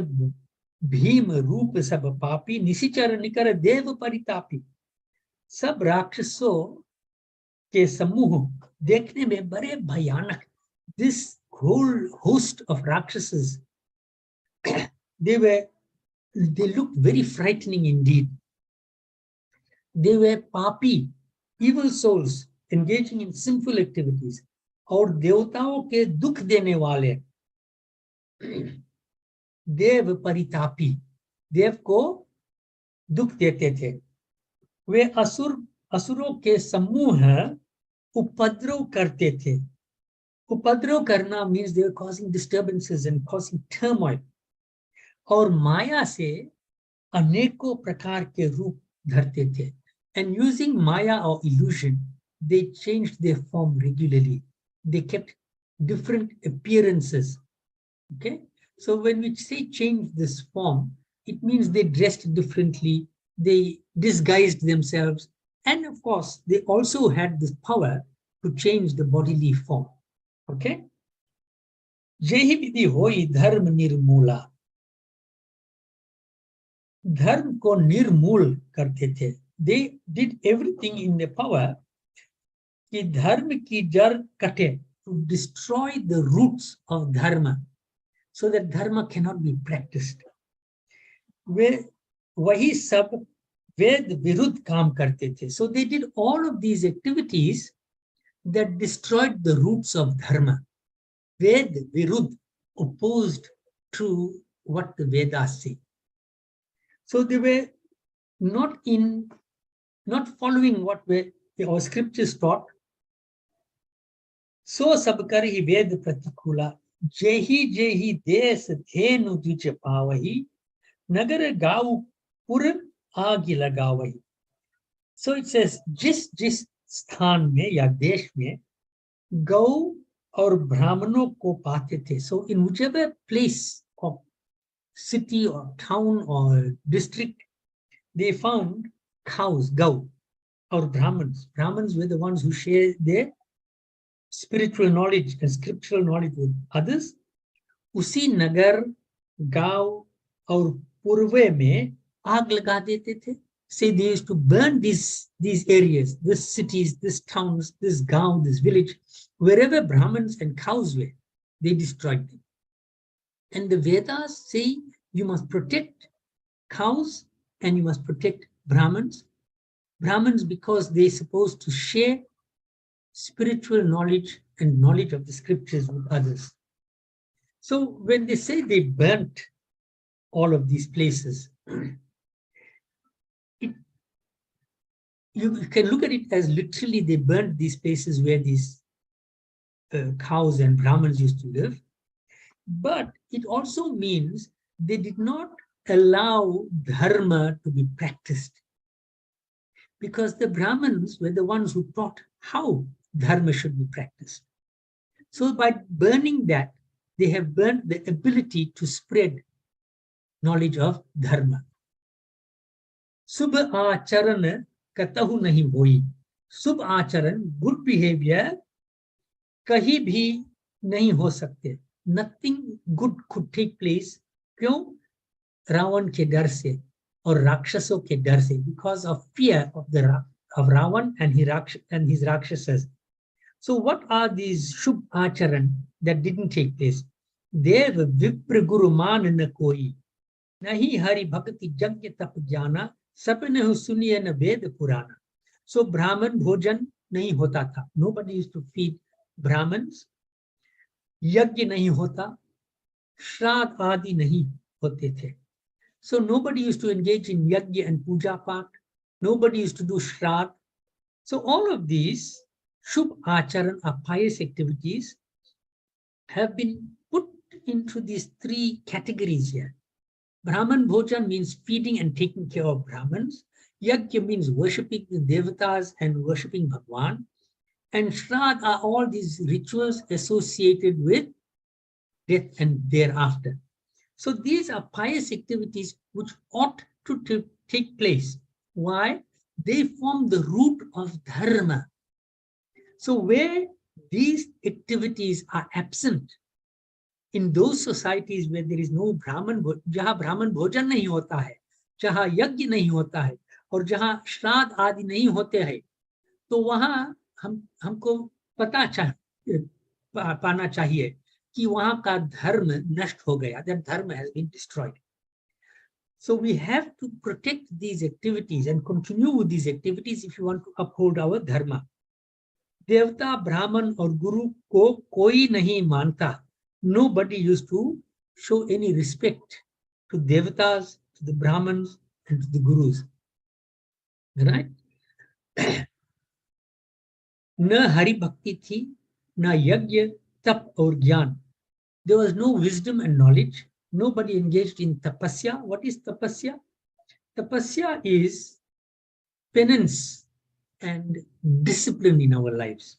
भीम रूप सब पापी, निशिचर निकर देव परितापी. सब राक्षसों के समूह देखने में बड़े भयानक. This whole host of Rakshasas, they looked very frightening indeed. They were papi, evil souls engaging in sinful activities. और देवताओं के दुख देने वाले, देव परितापी, देव को दुख देते थे. वे असुरों के समूह उपद्रव करते थे. उपद्रव करना means they were causing disturbances and causing turmoil. और माया से अनेकों प्रकार के रूप धरते थे. And using maya or illusion, they changed their form regularly. They kept different appearances. Okay, so when we say change this form, it means they dressed differently, they disguised themselves, and of course, they also had this power to change the bodily form. Okay, जेहि विधि होई धर्म निर्मूला, धर्म को निर्मूल करते थे. They did everything in their power कि धर्म की जड़ कटे, to destroy the roots of dharma, so that dharma cannot be practiced. वे वही सब वेद विरुद्ध काम करते थे. So they did all of these activities that destroyed the roots of dharma. Ved viruddh, opposed to what the Vedas say. So they were not following what our scriptures taught. So sab kar hi ved pratikula, jehi des dhenu duj pavahi, nagar gau pur aagi lagavahi. So it says, jis sthan mein ya desh mein gau और ब्राह्मणों को पाते थे. So in whichever place of city or town or district, they found cows, gau, or Brahmins. Brahmins were the ones who shared their spiritual knowledge and scriptural knowledge with others. उसी नगर, गांव और पूर्वे में आग लगा देते थे. Say they used to burn these areas, these cities, these towns, this gaon, this village, wherever Brahmins and cows were, they destroyed them. And the Vedas say you must protect cows and you must protect Brahmins. Brahmins because they're supposed to share spiritual knowledge and knowledge of the scriptures with others. So when they say they burnt all of these places, you can look at it as literally they burnt these places where these cows and Brahmins used to live. But it also means they did not allow dharma to be practiced, because the Brahmins were the ones who taught how dharma should be practiced. So by burning that, they have burnt the ability to spread knowledge of dharma. Subh acharan katahu nahi hoi. Subh acharan, good behavior, kahi bhi nahi ho sakte. Nothing good could take place. क्यों? रावण के डर से और राक्षसों के डर से, because of fear of Ravan and his rakshasas. So what are these shubh acharan that didn't take place? Dev vipra guru मान न कोई, नहीं हरि भक्ति यज्ञ तप जाना, सपने हो सुनिए न वेद पुराना. So Brahman bhojan नहीं होता था. Nobody used to feed Brahmins. यज्ञ नहीं होता, श्राद्ध आदि नहीं होते थे. So nobody used to engage in yajna and puja part. Nobody used to do shraddh. So all of these shubh acharan or pious activities have been put into these three categories here. Brahman bhojan means feeding and taking care of Brahmins. Yajna means worshipping the devatas and worshipping Bhagwan. And shraddh are all these rituals associated with death and thereafter. So these are pious activities which ought to take place. Why? They form the root of dharma. So where these activities are absent, in those societies where there is no Brahman, जहाँ Brahman भोजन नहीं होता है, जहाँ यज्ञ नहीं होता है, और जहाँ श्राद्ध आदि नहीं होते हैं, तो वहाँ हमको पाना चाहिए कि वहाँ का धर्म नष्ट हो गया. That dharma has been destroyed. So we have to protect these activities and continue with these activities if you want to uphold our dharma. देवता, ब्राह्मण और गुरु को कोई नहीं मानता. Nobody used to show any respect to devatas, to the Brahmins, and to the gurus. Right? न हरि भक्ति थी, न यज्ञ, तप और ज्ञान. There was no wisdom and knowledge. Nobody engaged in tapasya. What is tapasya? Tapasya is penance and discipline in our lives.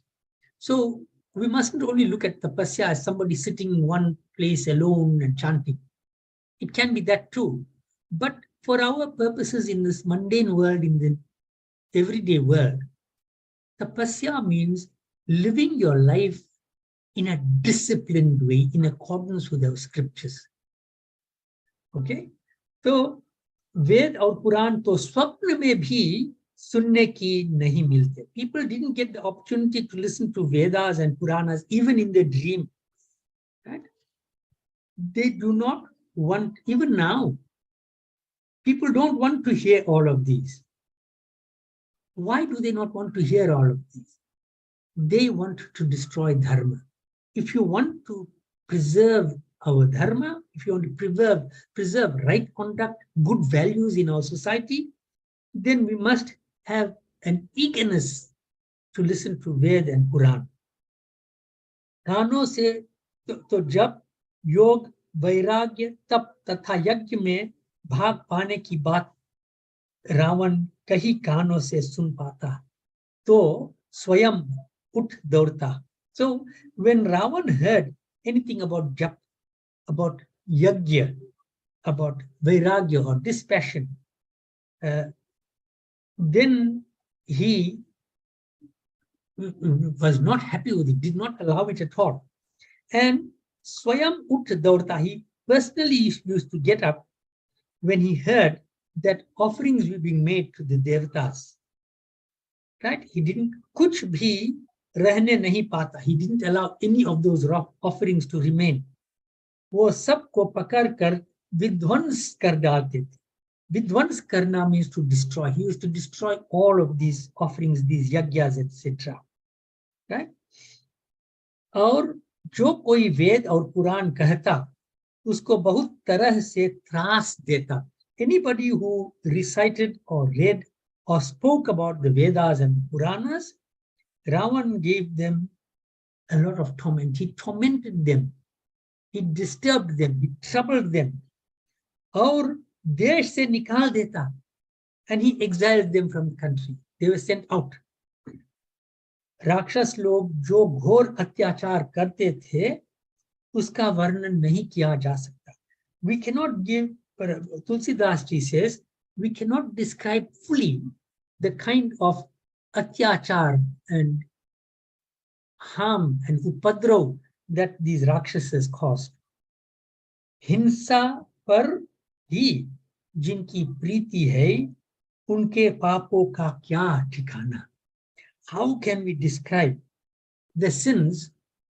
So we mustn't only look at tapasya as somebody sitting in one place alone and chanting. It can be that too. But for our purposes in this mundane world, in the everyday world, tapasya means living your life in a disciplined way, in accordance with our scriptures. Okay? So, Ved और Quran तो स्वप्न में भी सुनने की नहीं मिलते. People didn't get the opportunity to listen to Vedas and Puranas even in their dream. Right? They do not want, even now, people don't want to hear all of these. Why do they not want to hear all of these? They want to destroy dharma. If you want to preserve our dharma, if you want to preserve right conduct, good values in our society, then we must have an eagerness to listen to Ved and Quran. कानों से तो जब योग वैराग्य तप तथा यज्ञ में भाग पाने की बात रावण कहीं कानों से सुन पाता तो स्वयं उठ दौड़ता. So when Ravan heard anything about jap, about yajna, about vairagya or dispassion, then he was not happy with it, did not allow it at all. And Swayam Ut Daurta, he personally used to get up when he heard that offerings were being made to the Devatas. Right? He didn't, kuch bhi रहने नहीं पाता. He didn't allow any of those offerings to remain. वो सबको पकड़ कर विध्वंस कर डालते थे. Vidvans karna means to destroy. He used to destroy all of these offerings, these yagyas, etc. Right? और जो कोई वेद और पुराण कहता उसको बहुत तरह से त्रास देता. Anybody who recited or read or spoke about the Vedas and Puranas, Ravan gave them a lot of torment. He tormented them. He disturbed them. He troubled them. और देश से निकाल देता. And he exiled them from the country. They were sent out. राक्षस लोग जो घोर अत्याचार करते थे उसका वर्णन नहीं किया जा सकता. We cannot give, Tulsidas ji says, we cannot describe fully the kind of atyachar and harm and upadrav that these rakshasas caused. हिंसा पर ही जिनकी प्रीति है उनके पापों का क्या ठिकाना. How can we describe the sins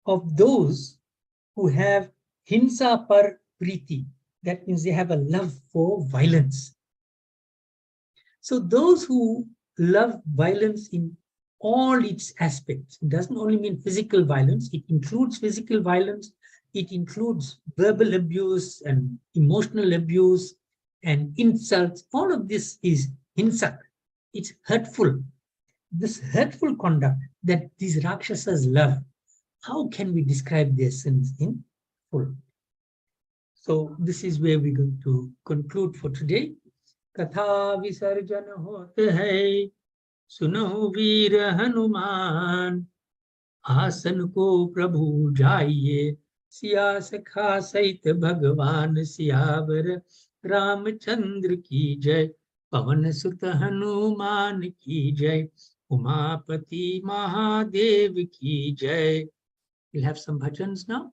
of those who have hinsa par priti? That means they have a love for violence. So those who love violence in all its aspects, it doesn't only mean physical violence, it includes physical violence, it includes verbal abuse and emotional abuse and insults. All of this is hinsa. It's hurtful. This hurtful conduct that these rakshasas love, how can we describe their sins in full? So this is where we're going to conclude for today. Katha visarjan hote hai, suno veer hanuman, आसन को प्रभु जाइए, सिया सखा सहित भगवान सियावर रामचंद्र की जय, पवन सुत हनुमान की जय, उमापति महादेव की जय. We'll have some bhajans now.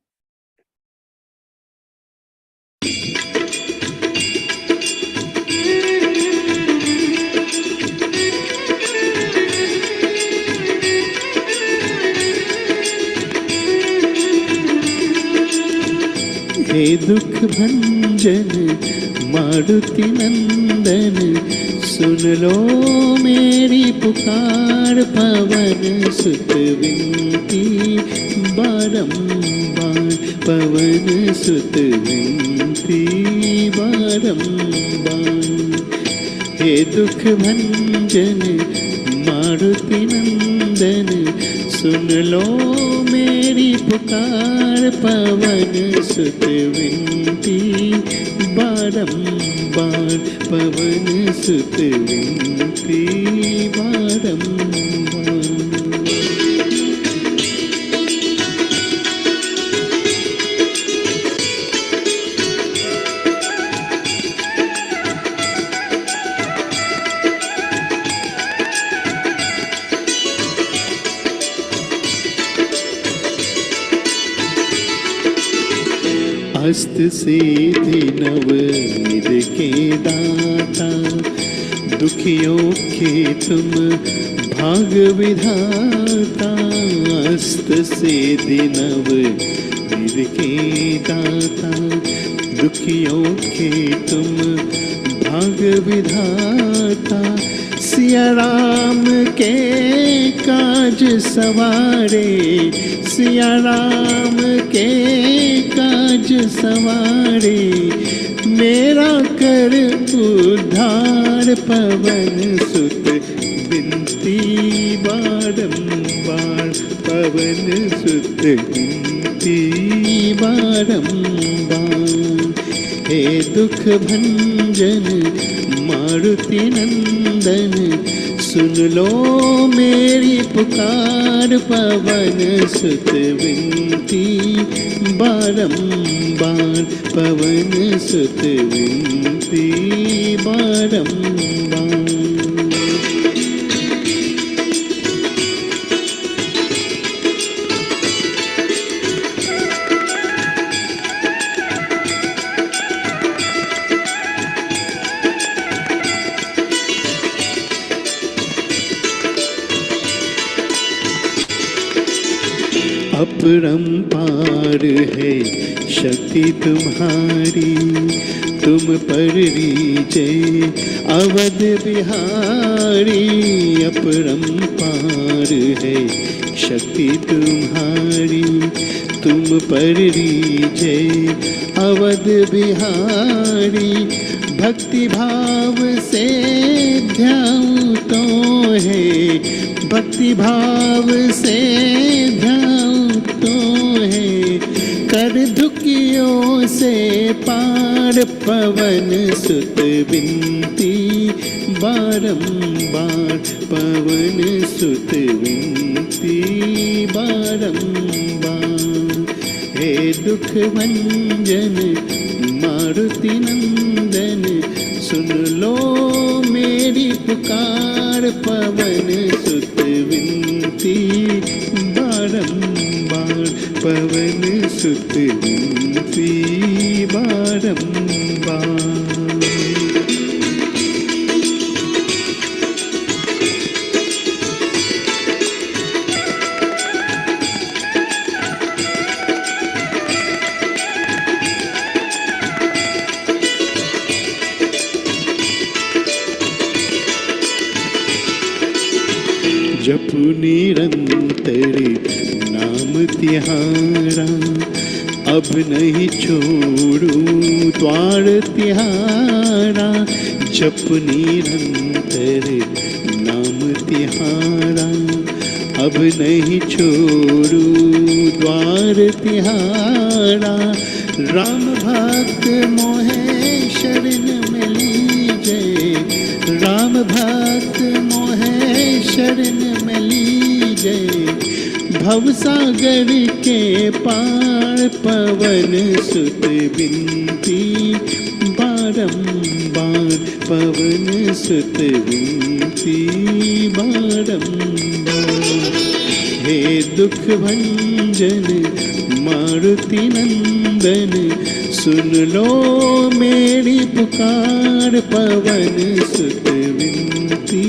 हे दुख भंजन मारुति नंदन, सुन लो मेरी पुकार, पवन सुत विनती बारंबार, पवन सुत विनती बारंबार. हे दुख भंजन मारुति नंदन, सुन लो मेरी पुकार, पवन सुत विनती बारंबार, पवन सुत विनती बारंबार. अस्त सिद्धि नवनिध के दाता, दुखियों के तुम भाग विधाता। अस्त सिद्धि नवनिध के दाता, दुखियों के तुम भाग विधाता। सिया राम के काज सवारे, सिया राम के काज सवारे। मेरा कर उद्धार पवन सुत बिनती बारंबार, पवन सुत बिनती बारंबार। हे दुख भंजन मारुति नंदन, सुन लो मेरी पुकार। पवन सुत विनती बारंबार, पवन सुत विनती बारंबार। अपरंपार है शक्ति तुम्हारी, तुम पर रीजे अवध बिहारी। अपरंपार है शक्ति तुम्हारी, तुम पर रीजे अवध बिहारी। भक्ति भाव से ध्याऊं तो है, भक्ति भाव से ध्याऊं तो है। कर दुखियों से पार, पवन सुत विनती बारंबार, पवन सुत विनती बारंबार। हे दुख भंजन मारुति नंदन, सुन लो मेरी पुकार। पवन सुत विनती बारंबार, पवन सुत विनती बारंबार। जप निरंतर नाम तिहारा, अब नहीं छोड़ूं द्वार तिहारा। जप निरंतर नाम तिहारा, अब नहीं छोड़ूं द्वार तिहारा। राम भक्त मोहे शरण में लीजे, राम भक्त मोहे शरण में लीजे। भवसागर के पार, पवन सुत विनती बारंबार, पवन सुत विनती बारंबार। हे दुख भंजन मारुति नंदन, सुन लो मेरी पुकार। पवन सुत विनती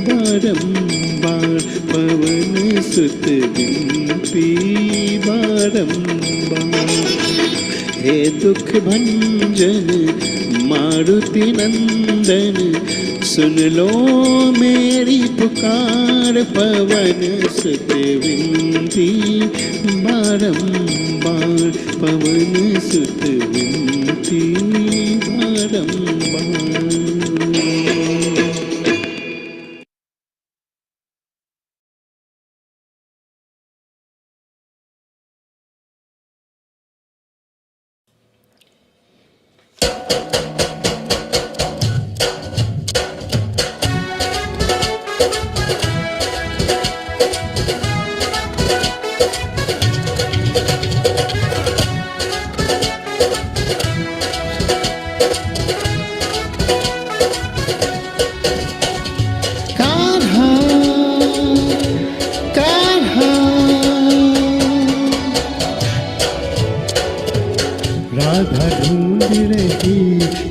बारंबार, पवन सुत विनती बारंबार। हे दुख भंजन मारुति नंदन, सुन लो मेरी पुकार। पवन सुत विनती बारंबार, पवन सुत विनती बारंबार।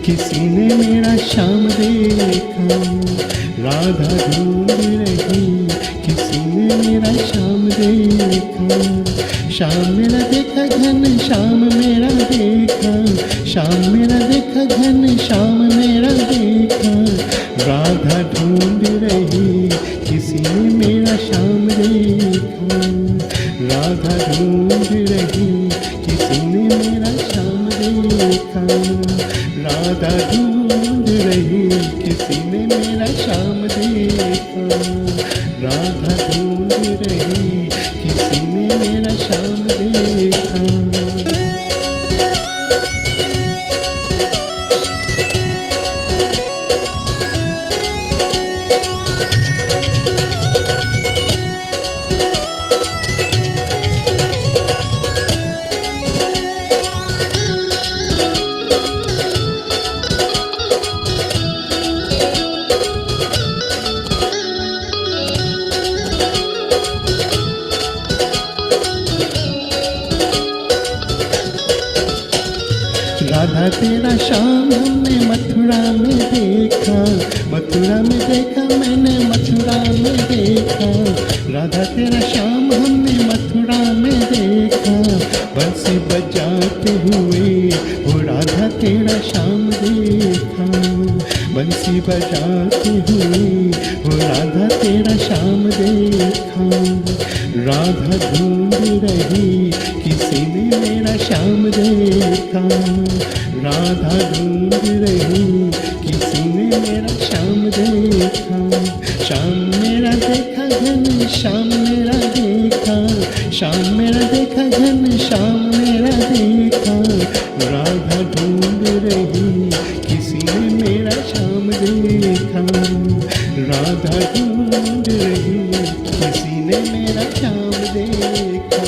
किसी ने मेरा श्याम देखा, राधा ढूंढ रही किसी ने मेरा श्याम देखा। श्याम मेरा देखा घन श्याम मेरा देखा, श्याम मेरा देखा घन श्याम मेरा देखा। राधा ढूंढ रही किसी ने मेरा श्याम देखा, राधा ढूंढ रही किसी ने मेरा श्याम देखा। राधा ढूंढ रही किसी ने मेरा श्याम देखा, राधा ढूंढ रही किसी ने मेरा श्याम देखा। राधा तेरा श्याम हमने मथुरा में देखा, मथुरा में देखा मैंने मथुरा में देखा। राधा तेरा श्याम हमने मथुरा में देखा, बंसी बजाते हुए वो राधा तेरा श्याम देखा। बंसी बजाते हुए वो राधा तेरा श्याम देखा। राधा ढूंढ रही किसी ने मेरा श्याम देखा, राधा ढूंढ रही किसी ने मेरा श्याम देखा। श्याम मेरा देखा घन श्याम मेरा देखा, श्याम मेरा देखा घन श्याम मेरा देखा। राधा ढूंढ रही किसी ने मेरा श्याम देखा, राधा ढूंढ रही किसी ने मेरा श्याम देखा।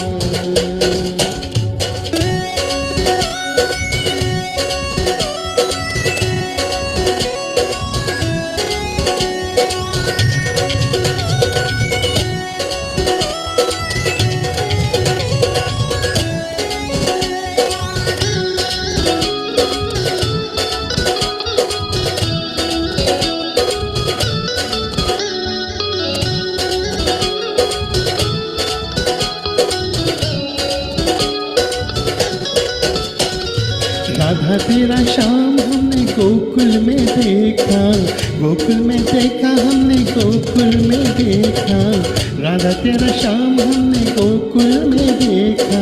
राधा तेरा श्याम हमने गोकुल में देखा, गोकुल में देखा हमने गोकुल में देखा। राधा तेरा श्याम हमने गोकुल में देखा,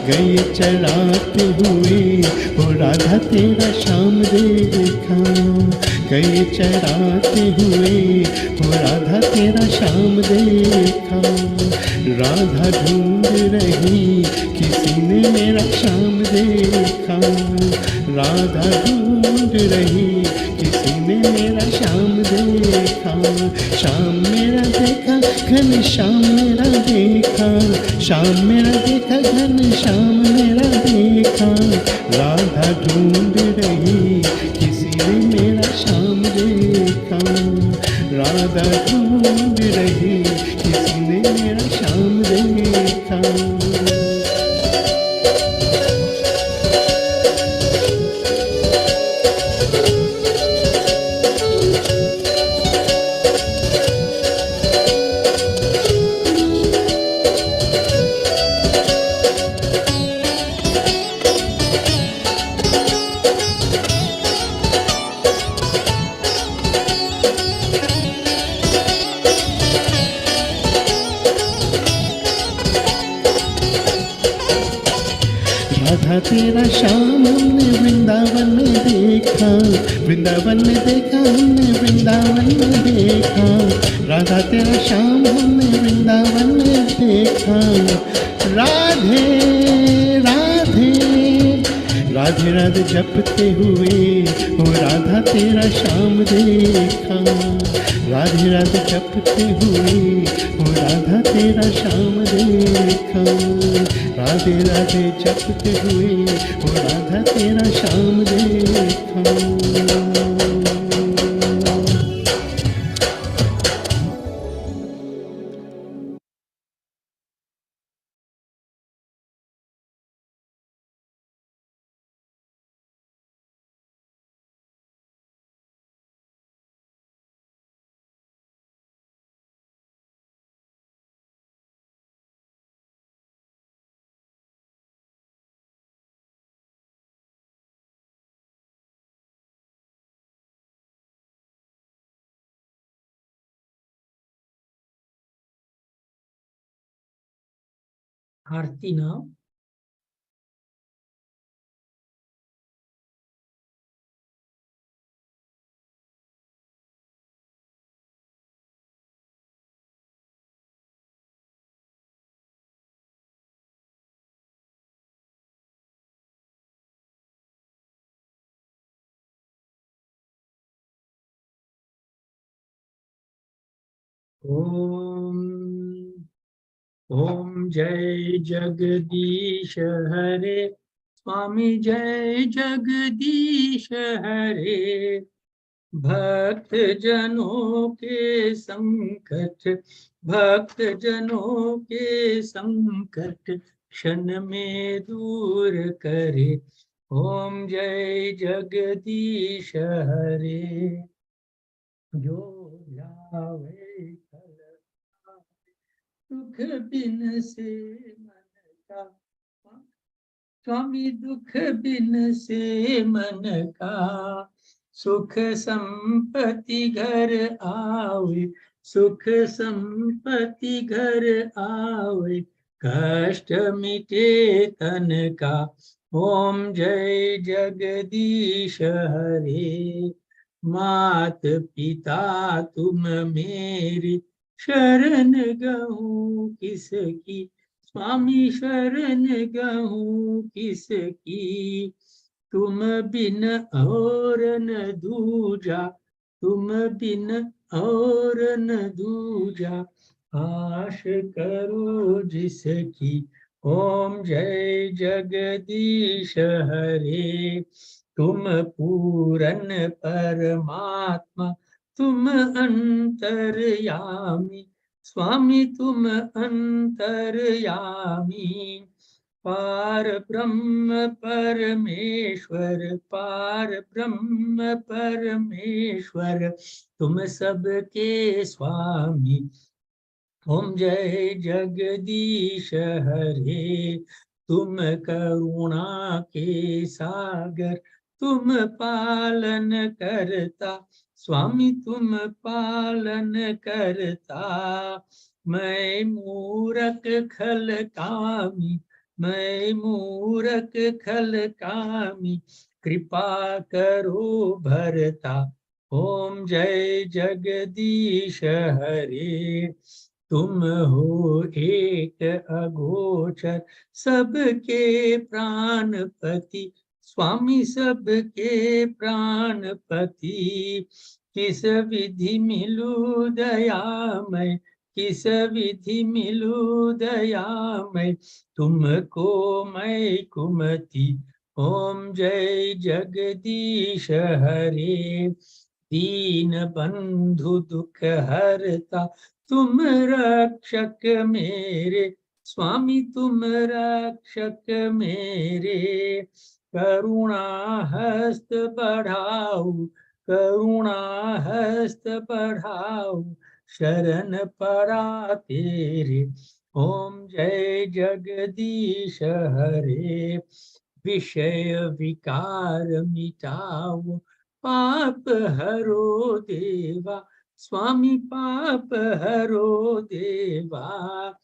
गए चराते हुए वो राधा तेरा श्याम देखा। गए चराते हुए वो राधा तेरा श्याम देखा। राधा ढूंढ रही किसी ने मेरा श्याम देखा, राधा ढूंढ रही किसी ने मेरा श्याम देखा। श्याम मेरा देखा घन श्याम मेरा देखा, श्याम मेरा देखा घन श्याम मेरा देखा। राधा ढूंढ रही किसी ने मेरा श्याम देखा, राधा ढूंढ रही किसी ने मेरा श्याम देखा। राधा तेरा श्याम हमने वृंदावन में देखा, वृंदावन में देखा हमने वृंदावन में देखा। राधा तेरा श्याम हमने वृंदावन में देखा। राधे राधे राधे राधे जपते हुए वो राधा तेरा श्याम देखा। राधे राधे जपते हुए वो राधा तेरा श्याम देखा। राधे राधे जपते हुए वो राधा तेरा श्याम देखा। Aarti now. Om Jai Jagdish Hare, Swami Jai Jagdish Hare. भक्त जनों के संकट, भक्त जनों के संकट क्षण में दूर करे। ओम जय जगदीश हरे। जो जावे कल दुख बिन से मन का, स्वामी दुख बिन से मन का सुख संपत्ति घर आवे, सुख संपत्ति घर आवे, कष्ट मिटे तन का। ओम जय जगदीश हरे। मात पिता तुम मेरी शरण गहूँ किसकी, स्वामी शरण गहूँ किसकी। तुम बिन और न दूजा, तुम बिन और न दूजा, आश करो जिसकी। ओम जय जगदीश हरे। तुम पूरन परमात्मा, तुम अंतर्यामी, स्वामी तुम अंतर्यामी। पार ब्रह्म परमेश्वर, पार ब्रह्म परमेश्वर, तुम सबके स्वामी। ओम जय जगदीश हरे। तुम करुणा के सागर, तुम पालन करता, स्वामी तुम पालन करता। मैं मूरख खल कामी, मैं मूरख खल कामी, कृपा करो भरता। ओम जय जगदीश हरे। तुम हो एक अगोचर, सबके प्राणपति, स्वामी सबके प्राणपति। किस विधि मिलूं दयामय, किस विधि मिलूं दयामय, तुमको मैं कुमति। ओम जय जगदीश हरे। दीन बंधु दुख हरता, तुम रक्षक मेरे, स्वामी तुम रक्षक मेरे। करुणा हस्त बढ़ाओ, करुणा हस्त बढ़ाओ, शरण पड़ा तेरे। ओम जय जगदीश हरे। विषय विकार मिटाओ, पाप हरो देवा, स्वामी पाप हरो देवा।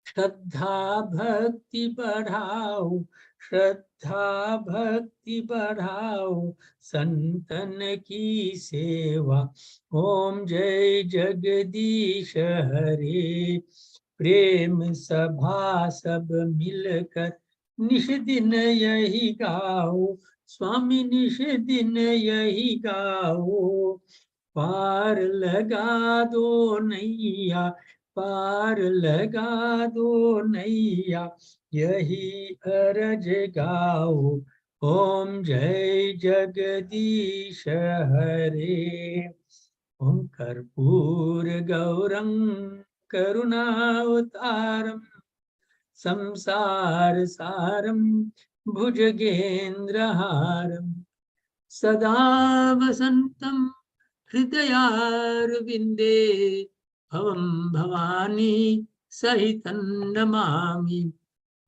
श्रद्धा भक्ति बढ़ाओ, श्रद्धा भक्ति बढ़ाओ, संतन की सेवा। ओम जय जगदीश हरे। प्रेम सभा सब मिलकर निश दिन यही गाओ, स्वामी निश दिन यही गाओ। पार लगा दो नैया, पार लगा दो नैया, यही अरज गाओ। ओम जय जगदीश हरे। ओम कर्पूर गौरं करुणावतारम्, संसार सारं भुजगेन्द्रहारं, सदा वसन्तं हृदयारविन्दे, भवं भवानी सहितं नमामि।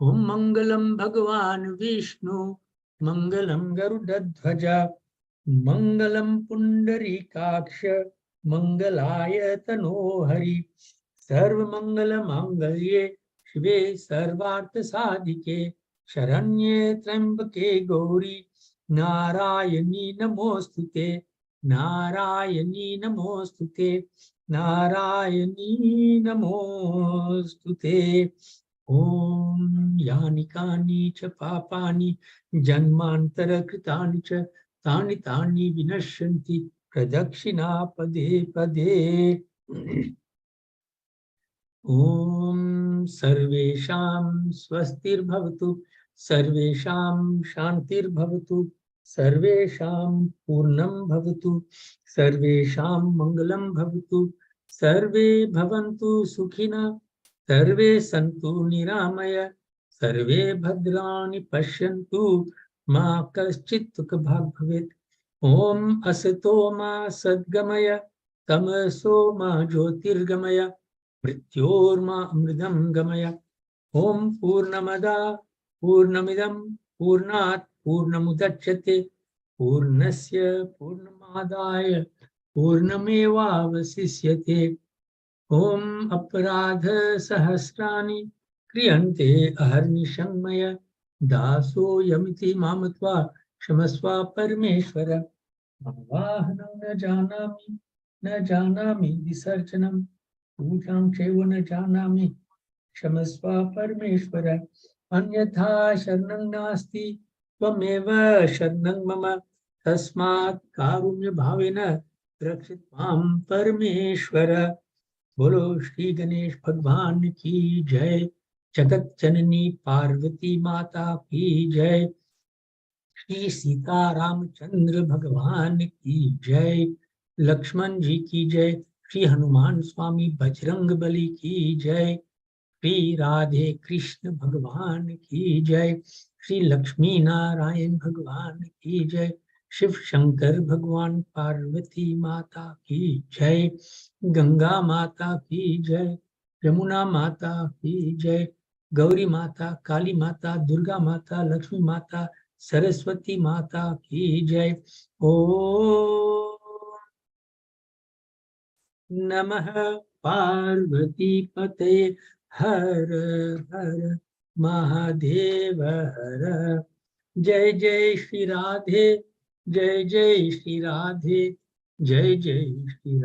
ओम मंगलम भगवान विष्णु, मंगलम गरुडध्वज, मंगलम पुंडरीकाक्ष, मंगलाय तनोहरि। सर्वमंगल मांगल्ये शिवे सर्वार्थ साधिके शरण्ये त्र्यंबके गौरी नारायणी नमोस्तुते नारायणी नमोस्तुते नारायणी नमोस्तुते। ओम यानि कानि च पापानि जन्मांतरकृतानि च तानि तानि विनश्यन्ति प्रदक्षिणा पदे पदे। ओम सर्वेषां स्वस्तिर्भवतु सर्वेषां शान्तिर्भवतु सर्वेषां पूर्णं भवतु सर्वेषां मङ्गलं भवतु सर्वे भवन्तु सुखिनः सर्वे सन्तु निरामय सर्वे भद्राणि पश्यन्तु मा कश्चित् दुःखभाग् भवेत्। ओम असतो मा सद्गमय तमसो मा ज्योतिर्गमय मृत्योर्मा अमृतं गमय। ओम पूर्णमदा पूर्णमिदं पूर्णात् पूर्णमुदच्यते पूर्णस्य पूर्णमादाय पूर्णमेवावशिष्यते। ओम अपराध सहस्राणि क्रियन्ते अहर्निशं मया दासो यमिति मामत्वा क्षमस्व परमेश्वर। आवाहनं न जानामि विसर्जनं पूजां चैव न जानामि क्षमस्व परमेश्वर। अन्यथा शरणं नास्ति त्वमेव शरणं मम तस्मात् कारुण्य भावेन रक्षित मां परमेश्वर। बोलो श्री गणेश भगवान की जय। जगत जननी पार्वती माता की जय। श्री सीता रामचंद्र भगवान की जय। लक्ष्मण जी की जय। श्री हनुमान स्वामी बजरंग बली की जय। श्री राधे कृष्ण भगवान की जय। श्री लक्ष्मी नारायण भगवान की जय। शिव शंकर भगवान पार्वती माता की जय। गंगा माता की जय। यमुना माता की जय। गौरी माता काली माता दुर्गा माता लक्ष्मी माता सरस्वती माता की जय। ओम नमः पार्वती पते हर हर महादेव हर। जय जय श्री राधे जय जय श्री राधे जय जय श्री राधे।